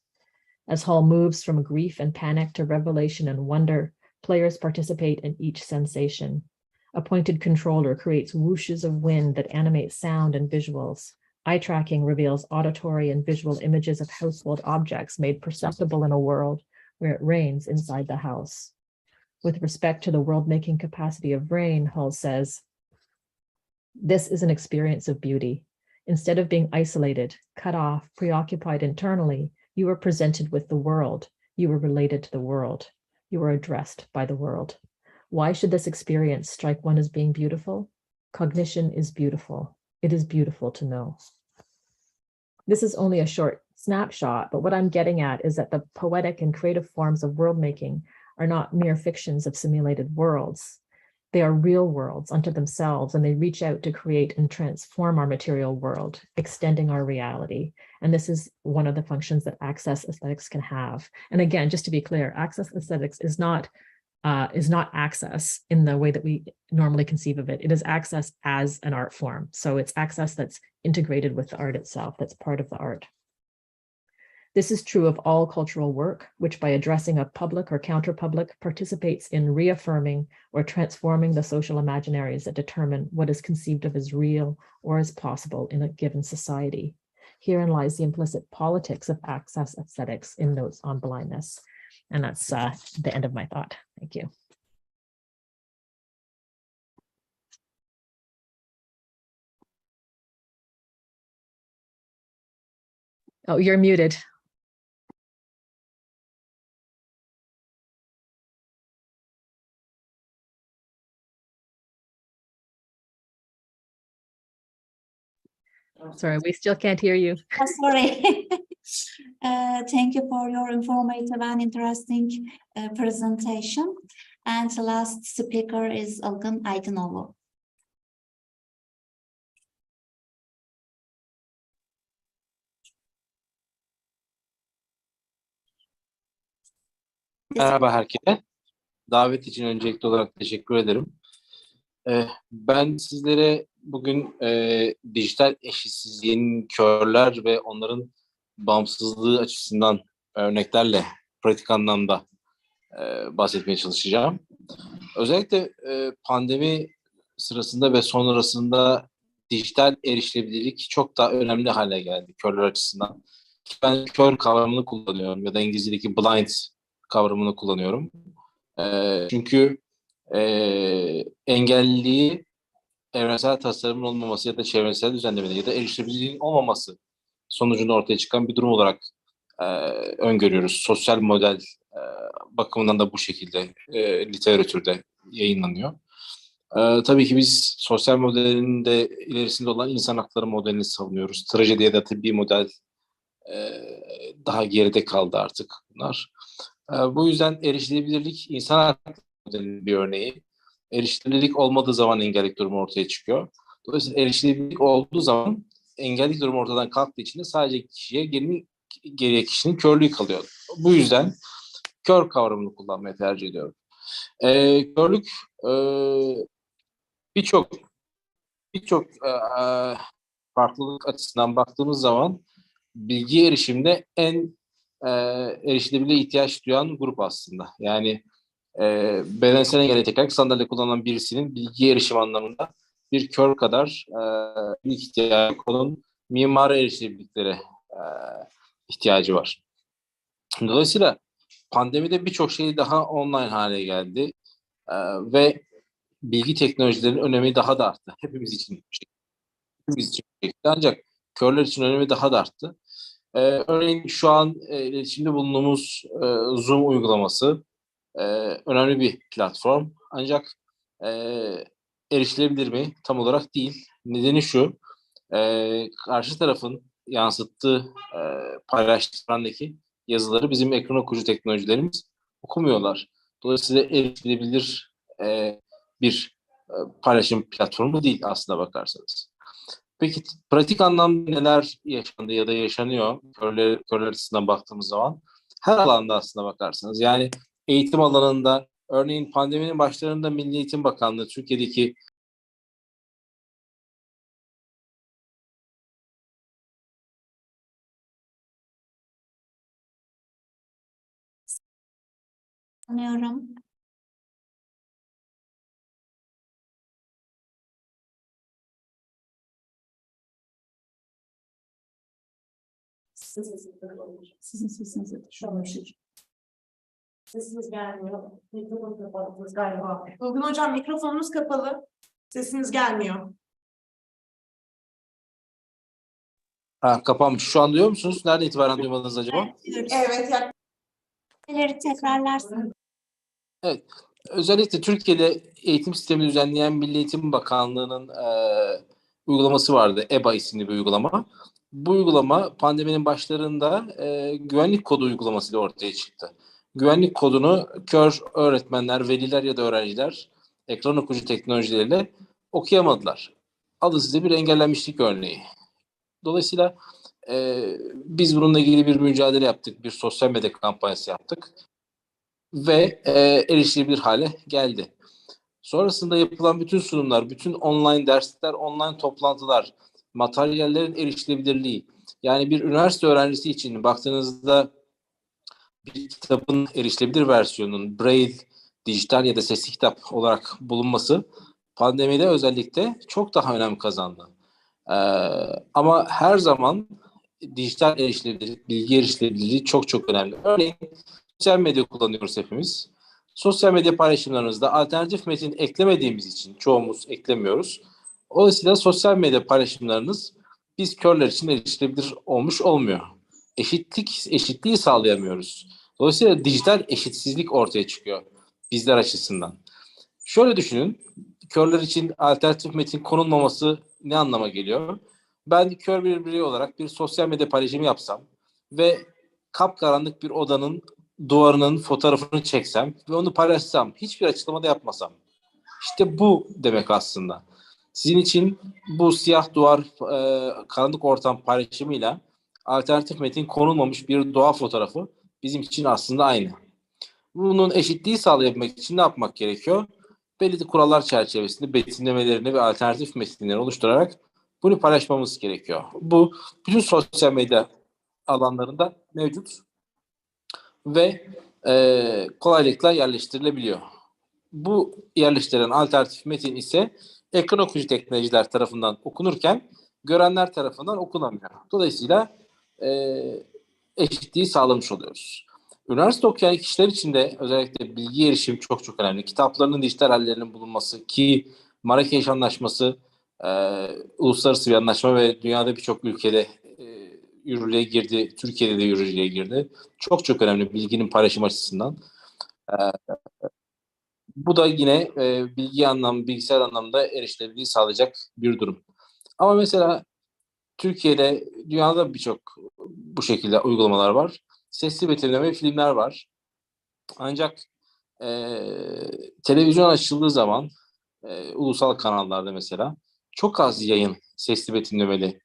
As Hall moves from grief and panic to revelation and wonder, players participate in each sensation. A pointed controller creates whooshes of wind that animate sound and visuals. Eye tracking reveals auditory and visual images of household objects made perceptible in a world where it rains inside the house. With respect to the world-making capacity of rain, Hall says, this is an experience of beauty. Instead of being isolated, cut off, preoccupied internally, you are presented with the world. You are related to the world. You are addressed by the world. Why should this experience strike one as being beautiful? Cognition is beautiful. It is beautiful to know. This is only a short snapshot, but what I'm getting at is that the poetic and creative forms of world making are not mere fictions of simulated worlds. They are real worlds unto themselves, and they reach out to create and transform our material world, extending our reality. And this is one of the functions that access aesthetics can have. And again, just to be clear, access aesthetics is not access in the way that we normally conceive of it. It is access as an art form. So it's access that's integrated with the art itself, that's part of the art. This is true of all cultural work, which by addressing a public or counter-public participates in reaffirming or transforming the social imaginaries that determine what is conceived of as real or as possible in a given society. Herein lies the implicit politics of access aesthetics in Notes on Blindness. And that's the end of my thought. Thank you. Oh, you're muted. Sorry, we still can't hear you. Oh, sorry. Thank you for your informative and interesting presentation. And the last speaker is Ilgın Aydınoğlu. Merhaba herkese. Davet için öncelikli olarak teşekkür ederim. Ben sizlere bugün dijital eşitsizliğin körler ve onların bağımsızlığı açısından örneklerle pratik anlamda bahsetmeye çalışacağım. Özellikle pandemi sırasında ve sonrasında dijital erişilebilirlik çok daha önemli hale geldi körler açısından. Ben kör kavramını kullanıyorum ya da İngilizce'deki blind kavramını kullanıyorum. Çünkü engelliliği evrensel tasarımın olmaması ya da çevresel düzenlemenin ya da erişilebilirliğin olmaması sonucunda ortaya çıkan bir durum olarak öngörüyoruz. Sosyal model bakımından da bu şekilde literatürde yayınlanıyor. Tabii ki biz sosyal modelin de ilerisinde olan insan hakları modelini savunuyoruz. Trajedi ya da tıbbi model daha geride kaldı artık bunlar. Bu yüzden erişilebilirlik insan hakları modelinin bir örneği. Erişilebilirlik olmadığı zaman engellik durumu ortaya çıkıyor. Dolayısıyla erişilebilirlik olduğu zaman engellik durumu ortadan kalktığı için de sadece geriye kişinin körlüğü kalıyor. Bu yüzden kör kavramını kullanmayı tercih ediyorum. Körlük birçok farklılık açısından baktığımız zaman bilgi erişimde en erişilebilirliğe ihtiyaç duyan grup aslında. Yani bedensel engelli tekerlek sandalye kullanan birisinin bilgi erişim anlamında bir kör kadar büyük ihtiyacı olan mimari erişilebilirliklere ihtiyacı var. Dolayısıyla pandemide birçok şey daha online hale geldi ve bilgi teknolojilerinin önemi daha da arttı. Hepimiz için ancak körler için önemi daha da arttı. Örneğin şu an iletişimde bulunduğumuz Zoom uygulaması önemli bir platform. Ancak erişilebilir mi? Tam olarak değil. Nedeni şu, karşı tarafın yansıttığı paylaştığındaki yazıları bizim ekran okuyucu teknolojilerimiz okumuyorlar. Dolayısıyla erişilebilir bir paylaşım platformu değil aslına bakarsanız. Peki pratik anlamda neler yaşandı ya da yaşanıyor körler açısından baktığımız zaman? Her alanda aslına bakarsanız. Yani eğitim alanında, örneğin pandeminin başlarında Milli Eğitim Bakanlığı Türkiye'deki Sanıyorum. Sizin sesinizi düşürmüştür. Sesiniz gelmiyor. Mikrofonu kapattınız galiba. Ilgın hocam mikrofonunuz kapalı. Sesiniz gelmiyor. kapanmış. Şu an duyuyor musunuz? Nereden itibaren duymadınız acaba? Evet. Neleri tekrarlarsın? Evet. Özellikle Türkiye'de eğitim sistemini düzenleyen Milli Eğitim Bakanlığı'nın uygulaması vardı. EBA isimli bir uygulama. Bu uygulama pandeminin başlarında güvenlik kodu uygulamasıyla ortaya çıktı. Güvenlik kodunu kör öğretmenler, veliler ya da öğrenciler ekran okuyucu teknolojileriyle okuyamadılar. Alın size bir engellenmişlik örneği. Dolayısıyla biz bununla ilgili bir mücadele yaptık, bir sosyal medya kampanyası yaptık ve erişilebilir hale geldi. Sonrasında yapılan bütün sunumlar, bütün online dersler, online toplantılar, materyallerin erişilebilirliği. Yani bir üniversite öğrencisi için baktığınızda bir kitabın erişilebilir versiyonunun Braille, dijital ya da sesli kitap olarak bulunması pandemide özellikle çok daha önem kazandı. Ee, Ama her zaman dijital erişilebilirlik, bilgi erişilebilirliği çok çok önemli. Örneğin sosyal medya kullanıyoruz hepimiz. Sosyal medya paylaşımlarınızda alternatif metin eklemediğimiz için çoğumuz eklemiyoruz. Dolayısıyla sosyal medya paylaşımlarınız biz körler için erişilebilir olmuş olmuyor. Eşitliği sağlayamıyoruz. Dolayısıyla dijital eşitsizlik ortaya çıkıyor bizler açısından. Şöyle düşünün, körler için alternatif metin konulmaması ne anlama geliyor? Ben kör bir birey olarak bir sosyal medya paylaşımı yapsam ve kapkaranlık bir odanın duvarının fotoğrafını çeksem ve onu paylaşsam, hiçbir açıklama da yapmasam. İşte bu demek aslında. Sizin için bu siyah duvar, karanlık ortam paylaşımıyla alternatif metin konulmamış bir doğa fotoğrafı bizim için aslında aynı. Bunun eşitliği sağlayabilmek için ne yapmak gerekiyor? Belli kurallar çerçevesinde betimlemelerini ve alternatif metinleri oluşturarak bunu paylaşmamız gerekiyor. Bu bütün sosyal medya alanlarında mevcut ve kolaylıkla yerleştirilebiliyor. Bu yerleştirilen alternatif metin ise ekran okuyucu teknolojiler tarafından okunurken görenler tarafından okunamıyor. Dolayısıyla eşitliği sağlamış oluyoruz. Üniversite okuyan kişiler için de özellikle bilgi erişimi çok çok önemli. Kitaplarının dijital hallerinin bulunması ki Marrakeş Anlaşması uluslararası bir anlaşma ve dünyada birçok ülkede yürürlüğe girdi. Türkiye'de de yürürlüğe girdi. Çok çok önemli bilginin paylaşım açısından. E, Bu da yine bilgisayar anlamda erişilebilirliği sağlayacak bir durum. Ama mesela Türkiye'de, dünyada birçok bu şekilde uygulamalar var. Sesli betimleme filmler var. Ancak televizyon açıldığı zaman ulusal kanallarda mesela çok az yayın sesli betimlemeli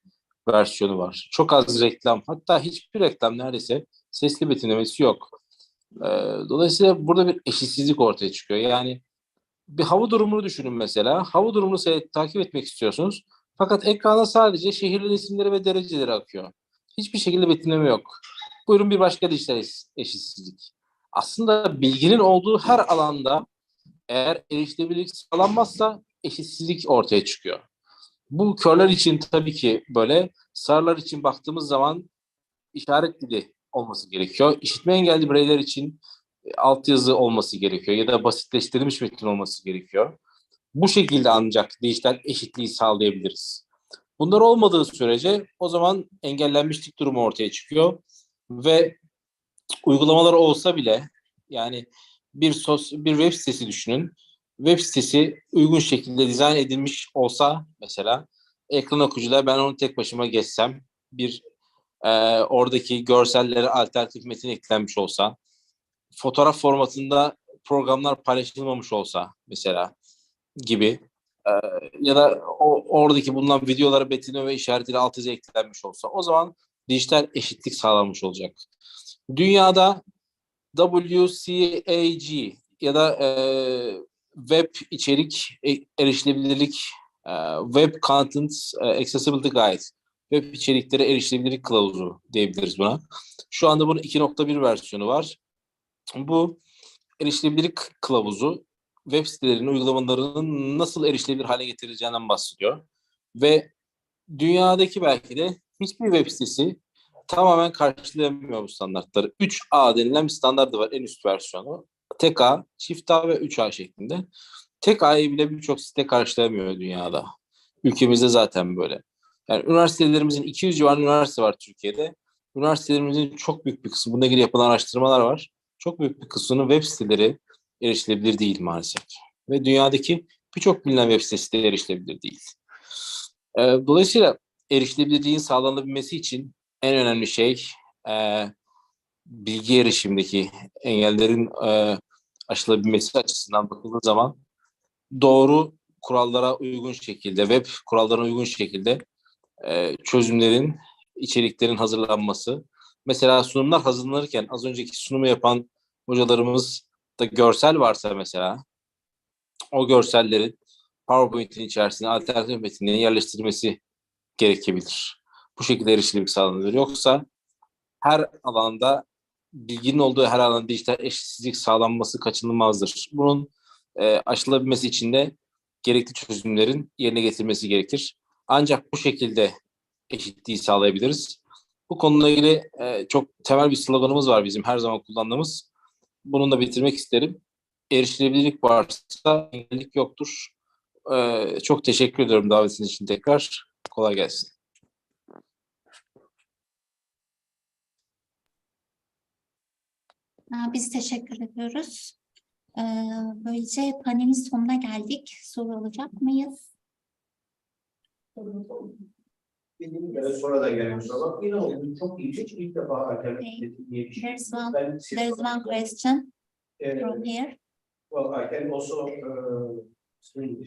versiyonu var. Çok az reklam, hatta hiçbir reklam neredeyse sesli betimlemesi yok. E, Dolayısıyla burada bir eşitsizlik ortaya çıkıyor. Yani bir hava durumunu düşünün mesela. Hava durumunu takip etmek istiyorsunuz. Fakat ekranda sadece şehirlerin isimleri ve dereceleri akıyor. Hiçbir şekilde betimleme yok. Buyurun bir başka dijital eşitsizlik. Aslında bilginin olduğu her alanda eğer erişilebilirlik sağlanmazsa eşitsizlik ortaya çıkıyor. Bu körler için tabii ki böyle, sağırlar için baktığımız zaman işaret dili olması gerekiyor. İşitme engelli bireyler için altyazı olması gerekiyor ya da basitleştirilmiş metin olması gerekiyor. Bu şekilde ancak dijital eşitliği sağlayabiliriz. Bunlar olmadığı sürece o zaman engellenmişlik durumu ortaya çıkıyor ve uygulamalar olsa bile, yani bir web sitesi düşünün. Web sitesi uygun şekilde dizayn edilmiş olsa mesela ekran okuyucuda ben onu tek başıma geçsem, bir oradaki görsellere alternatif metin eklenmiş olsa, fotoğraf formatında programlar paylaşılmamış olsa mesela gibi, e, ya da oradaki bulunan videolara betimleme ve işaretiyle altyazı eklenmiş olsa, o zaman dijital eşitlik sağlanmış olacak. Dünyada WCAG ya da web içerik erişilebilirlik, Web Content Accessibility Guide, web içeriklere erişilebilirlik kılavuzu diyebiliriz buna. Şu anda bunun 2.1 versiyonu var. Bu erişilebilirlik kılavuzu web sitelerinin uygulamalarının nasıl erişilebilir hale getirileceğinden bahsediyor. Ve dünyadaki belki de hiçbir web sitesi tamamen karşılayamıyor bu standartları. 3A denilen bir standartı var, en üst versiyonu. Tek A, çift A ve 3A şeklinde. Tek A'yı bile birçok site karşılayamıyor dünyada. Ülkemizde zaten böyle. Yani üniversitelerimizin 200 civarında üniversite var Türkiye'de. Üniversitelerimizin çok büyük bir kısmı, bununla ilgili yapılan araştırmalar var. Çok büyük bir kısmının web siteleri erişilebilir değil maalesef. Ve dünyadaki birçok bilinen web sitesi de erişilebilir değil. Dolayısıyla erişilebilirliğin sağlanabilmesi için en önemli şey bilgi erişimindeki engellerin aşılabilmesi açısından bakıldığı zaman doğru kurallara uygun şekilde, web kurallarına uygun şekilde çözümlerin, içeriklerin hazırlanması. Mesela sunumlar hazırlanırken az önceki sunumu yapan hocalarımız da görsel varsa mesela o görsellerin PowerPoint'in içerisine alternatif metinlerin yerleştirilmesi gerekebilir. Bu şekilde erişilebilir sağlanır. Yoksa her alanda bilginin olduğu her alanda dijital eşitsizlik sağlanması kaçınılmazdır. Bunun aşılabilmesi için de gerekli çözümlerin yerine getirilmesi gerekir. Ancak bu şekilde eşitliği sağlayabiliriz. Bu konuyla ilgili çok temel bir sloganımız var bizim her zaman kullandığımız. Bununla bitirmek isterim. Erişilebilirlik varsa engellik yoktur. Çok teşekkür ediyorum davetiniz için tekrar. Kolay gelsin. Biz teşekkür ediyoruz. Böylece panelin sonuna geldik. Soru alacak mıyız? Benim sonra da gelen soru. Yine oldu. Çok ilginç. İlk defa alternatif diye bir şey. There's one question from here. Well, I can also speak.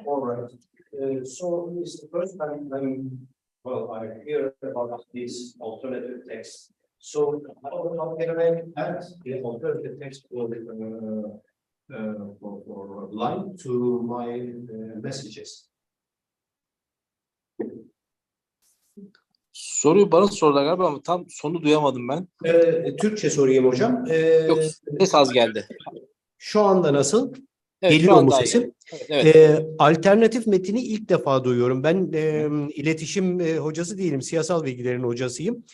All right. So it's the first time I hear about this alternative text. So how can I add the alternative text for line to my messages? Soruyu bana sordular galiba ama tam sonu duyamadım ben. Türkçe sorayım hocam. Yok, ses az geldi. Şu anda nasıl? Evet, şu Geliyor an mu daha iyi. sesim? Evet. Alternatif metini ilk defa duyuyorum. Ben iletişim hocası değilim. Siyasal bilgilerin hocasıyım.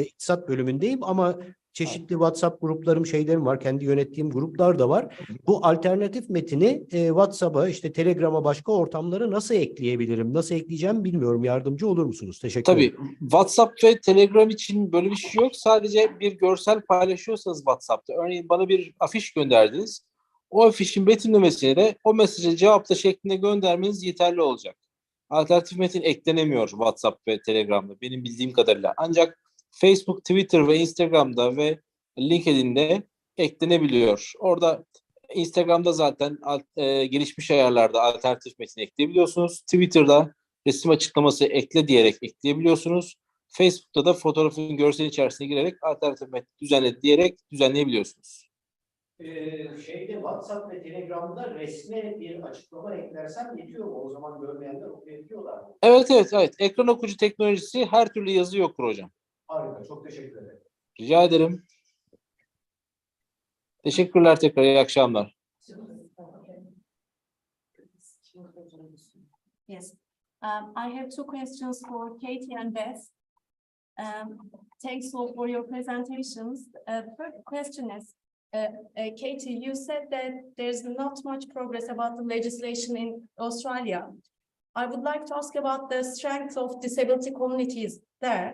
İktisat bölümündeyim ama çeşitli WhatsApp gruplarım, şeylerim var. Kendi yönettiğim gruplar da var. Bu alternatif metini WhatsApp'a, işte Telegram'a, başka ortamlara nasıl ekleyebilirim? Nasıl ekleyeceğim bilmiyorum. Yardımcı olur musunuz? Teşekkür ederim. Tabii WhatsApp ve Telegram için böyle bir şey yok. Sadece bir görsel paylaşıyorsanız WhatsApp'ta. Örneğin bana bir afiş gönderdiniz. O afişin betimlemesini de o mesajı cevapla şeklinde göndermeniz yeterli olacak. Alternatif metin eklenemiyor WhatsApp ve Telegram'da benim bildiğim kadarıyla. Ancak Facebook, Twitter ve Instagram'da ve LinkedIn'de eklenebiliyor. Orada Instagram'da zaten gelişmiş ayarlarda alternatif metin ekleyebiliyorsunuz. Twitter'da resim açıklaması ekle diyerek ekleyebiliyorsunuz. Facebook'ta da fotoğrafın görselin içerisine girerek alternatif metin düzenle diyerek düzenleyebiliyorsunuz. WhatsApp ve Telegram'da resme bir açıklama eklersem yetiyor mu? O zaman görmeyenler okuyabiliyorlar mı? Evet. Ekran okuyucu teknolojisi her türlü yazı okur hocam. Harika. Çok teşekkür ederim. Rica ederim. Teşekkürler tekrar. İyi akşamlar. Yes, I have two questions for Katie and Beth. Thanks all for your presentations. First question is, Katie, you said that there's not much progress about the legislation in Australia. I would like to ask about the strength of disability communities there.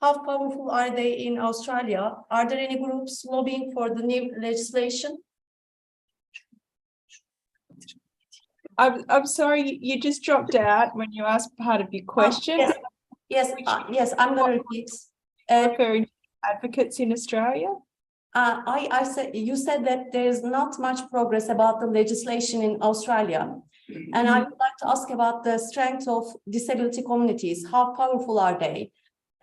How powerful are they in Australia? Are there any groups lobbying for the new legislation? I'm sorry, you just dropped out when you asked part of your question. Yes, I'm going to repeat. Referring to advocates in Australia? I said, you said that there's not much progress about the legislation in Australia. And I would like to ask about the strength of disability communities. How powerful are they?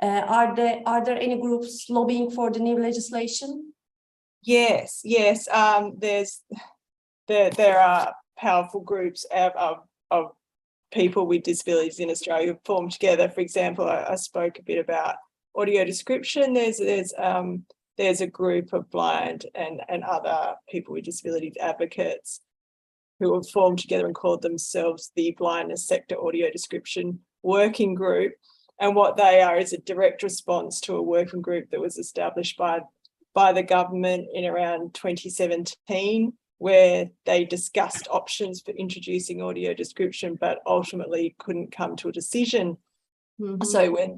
Are there any groups lobbying for the new legislation? Yes. There are powerful groups of people with disabilities in Australia who formed together. For example, I spoke a bit about audio description. There's a group of blind and other people with disabilities advocates who have formed together and called themselves the Blindness Sector Audio Description Working Group. And what they are is a direct response to a working group that was established by the government in around 2017, where they discussed options for introducing audio description, but ultimately couldn't come to a decision. Mm-hmm. So when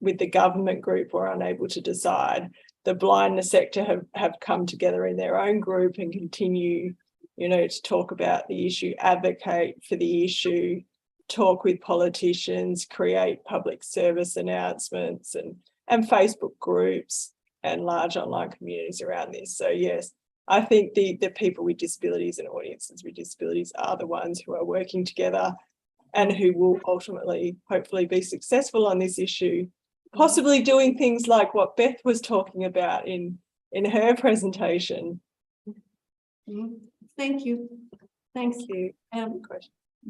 with the government group were unable to decide, the blindness sector have come together in their own group and continue, to talk about the issue, advocate for the issue, talk with politicians, create public service announcements and Facebook groups and large online communities around this. So yes, I think the people with disabilities and audiences with disabilities are the ones who are working together and who will ultimately, hopefully, be successful on this issue, possibly doing things like what Beth was talking about in her presentation. Thank you. Thanks. Thank you.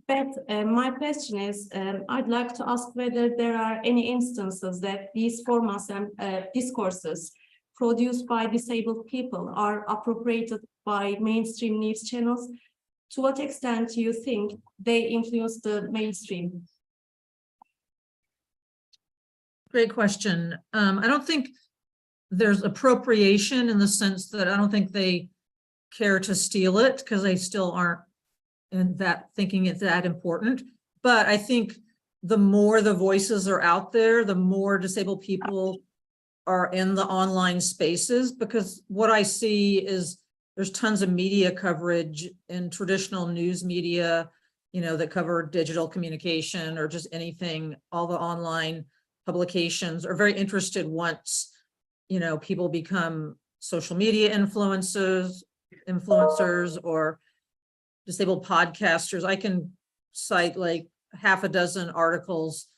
Beth, my question is, I'd like to ask whether there are any instances that these formats and discourses produced by disabled people are appropriated by mainstream news channels. To what extent do you think they influence the mainstream? Great question. I don't think there's appropriation in the sense that I don't think they care to steal it because they still aren't in that thinking it's that important. But I think the more the voices are out there, the more disabled people are in the online spaces, because what I see is there's tons of media coverage in traditional news media, you know, that cover digital communication or just anything. All the online publications are very interested once, you know, people become social media influencers or disabled podcasters. I can cite like half a dozen articles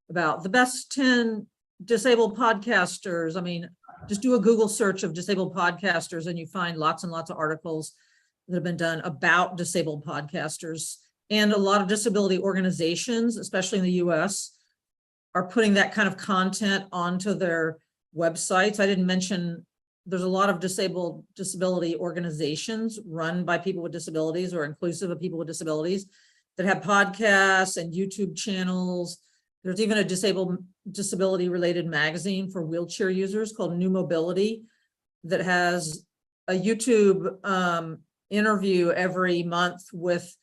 about the best 10 disabled podcasters. I mean, just do a Google search of disabled podcasters and you find lots and lots of articles that have been done about disabled podcasters. And a lot of disability organizations, especially in the US, are putting that kind of content onto their websites. I didn't mention there's a lot of disability organizations run by people with disabilities or inclusive of people with disabilities that have podcasts and YouTube channels. There's even a disability related magazine for wheelchair users called New Mobility that has a YouTube interview every month with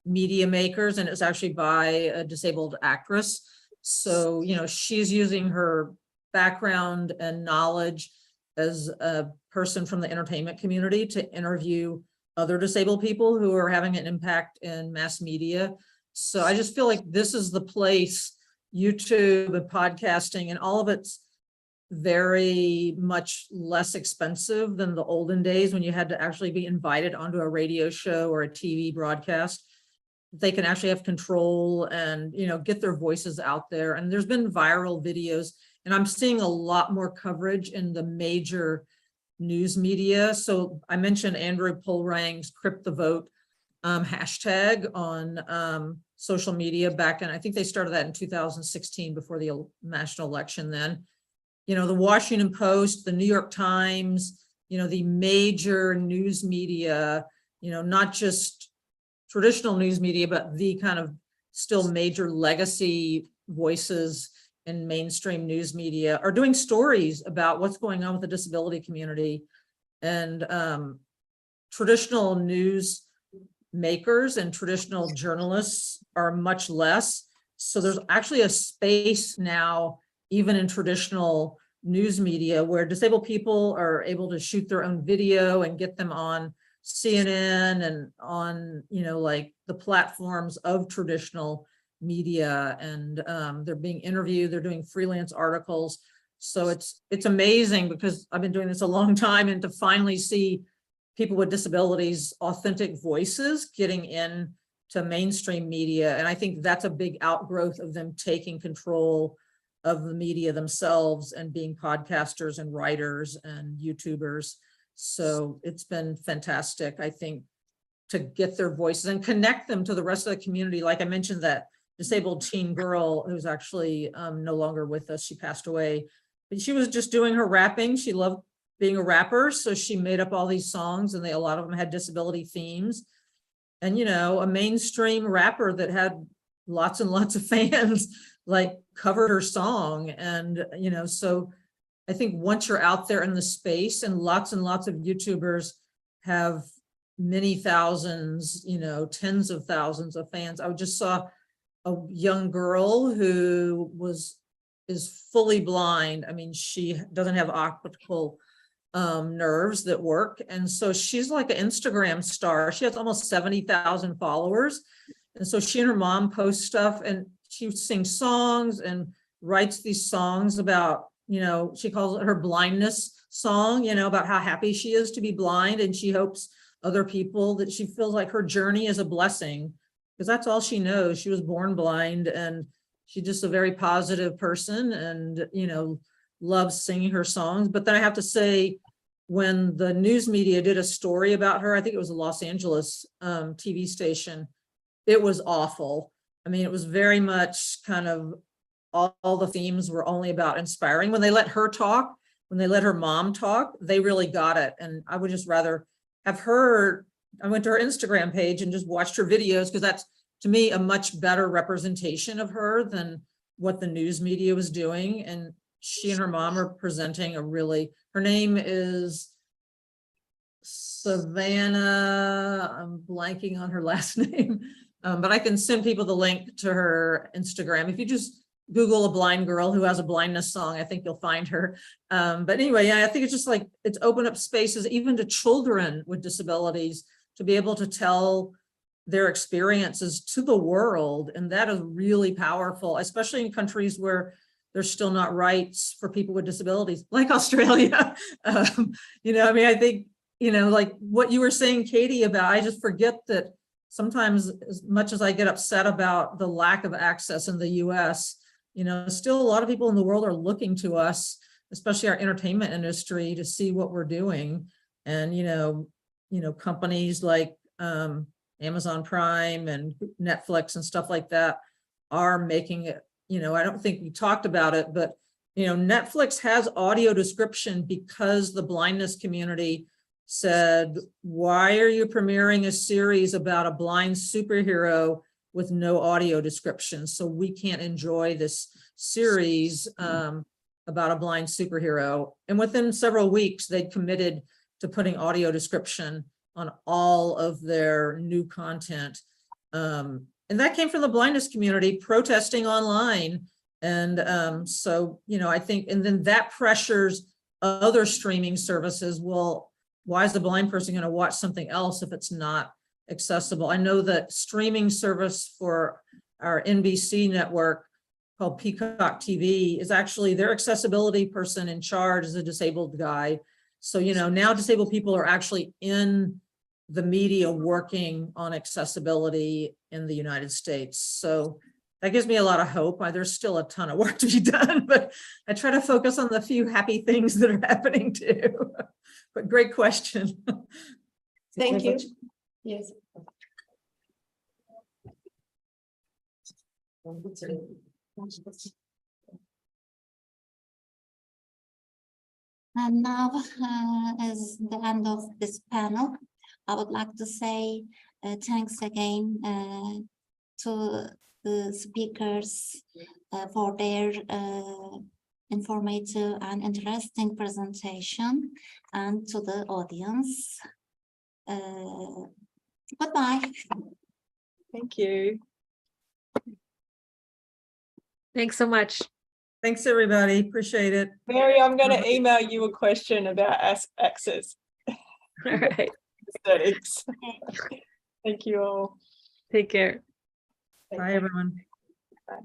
media makers, and it's actually by a disabled actress. So, you know, she's using her background and knowledge as a person from the entertainment community to interview other disabled people who are having an impact in mass media. So I just feel like this is the place, YouTube and podcasting and all of it's very much less expensive than the olden days when you had to actually be invited onto a radio show or a TV broadcast. They can actually have control and, you know, get their voices out there. And there's been viral videos, and I'm seeing a lot more coverage in the major news media. So I mentioned Andrew Polrang's Crypt the Vote hashtag on social media back in, I think they started that in 2016 before the national election then. You know, the Washington Post, the New York Times, you know, the major news media, you know, not just traditional news media, but the kind of still major legacy voices in mainstream news media are doing stories about what's going on with the disability community. And traditional news makers and traditional journalists are much less. So there's actually a space now, even in traditional news media, where disabled people are able to shoot their own video and get them on CNN and on, you know, like the platforms of traditional media, and they're being interviewed, they're doing freelance articles. So it's amazing because I've been doing this a long time, and to finally see people with disabilities, authentic voices getting in to mainstream media. And I think that's a big outgrowth of them taking control of the media themselves and being podcasters and writers and YouTubers. So it's been fantastic, I think, to get their voices and connect them to the rest of the community. Like I mentioned, that disabled teen girl who's actually no longer with us, she passed away, but she was just doing her rapping. She loved being a rapper, so she made up all these songs, and a lot of them had disability themes. And, you know, a mainstream rapper that had lots and lots of fans like covered her song. And, you know, so I think once you're out there in the space, and lots of YouTubers have many thousands, you know, tens of thousands of fans. I just saw a young girl who is fully blind. I mean, she doesn't have optical nerves that work. And so she's like an Instagram star. She has almost 70,000 followers. And so she and her mom post stuff, and she sings songs and writes these songs about, you know, she calls it her blindness song, you know, about how happy she is to be blind. And she hopes other people, that she feels like her journey is a blessing, because that's all she knows. She was born blind, and she's just a very positive person, and, you know, loves singing her songs. But then I have to say, when the news media did a story about her, I think it was a Los Angeles TV station, it was awful. I mean, it was very much kind of all the themes were only about inspiring. When they let her talk, when they let her mom talk, they really got it. And I would just rather have her, I went to her Instagram page and just watched her videos, because that's, to me, a much better representation of her than what the news media was doing. And she and her mom are presenting a really, her name is Savannah, I'm blanking on her last name, but I can send people the link to her Instagram. If you just Google a blind girl who has a blindness song, I think you'll find her. But anyway, yeah, I think it's just like, it's opened up spaces even to children with disabilities to be able to tell their experiences to the world. And that is really powerful, especially in countries where there's still not rights for people with disabilities, like Australia. You know, I mean, I think, you know, like what you were saying, Katie, about, I just forget that sometimes, as much as I get upset about the lack of access in the US, you know, still a lot of people in the world are looking to us, especially our entertainment industry, to see what we're doing. And, you know, companies like Amazon Prime and Netflix and stuff like that are making it, you know, I don't think we talked about it, but, you know, Netflix has audio description because the blindness community said, why are you premiering a series about a blind superhero with no audio description? So we can't enjoy this series about a blind superhero. And within several weeks, they'd committed to putting audio description on all of their new content. And that came from the blindness community protesting online. And so, you know, I think, and then that pressures other streaming services. Well, why is the blind person going to watch something else if it's not accessible? I know that streaming service for our NBC network called Peacock TV is actually, their accessibility person in charge is a disabled guy. So, you know, now disabled people are actually in the media working on accessibility in the United States. So that gives me a lot of hope. There's still a ton of work to be done, but I try to focus on the few happy things that are happening too. But great question. Thank you. Yes. And now, as the end of this panel, I would like to say thanks again to the speakers for their informative and interesting presentation, and to the audience. Goodbye. Thank you. Thanks so much. Thanks, everybody. Appreciate it. Mary, I'm going to email you a question about access. All right. Aesthetics. Okay. Thank you all. Take care. Bye, everyone. Bye.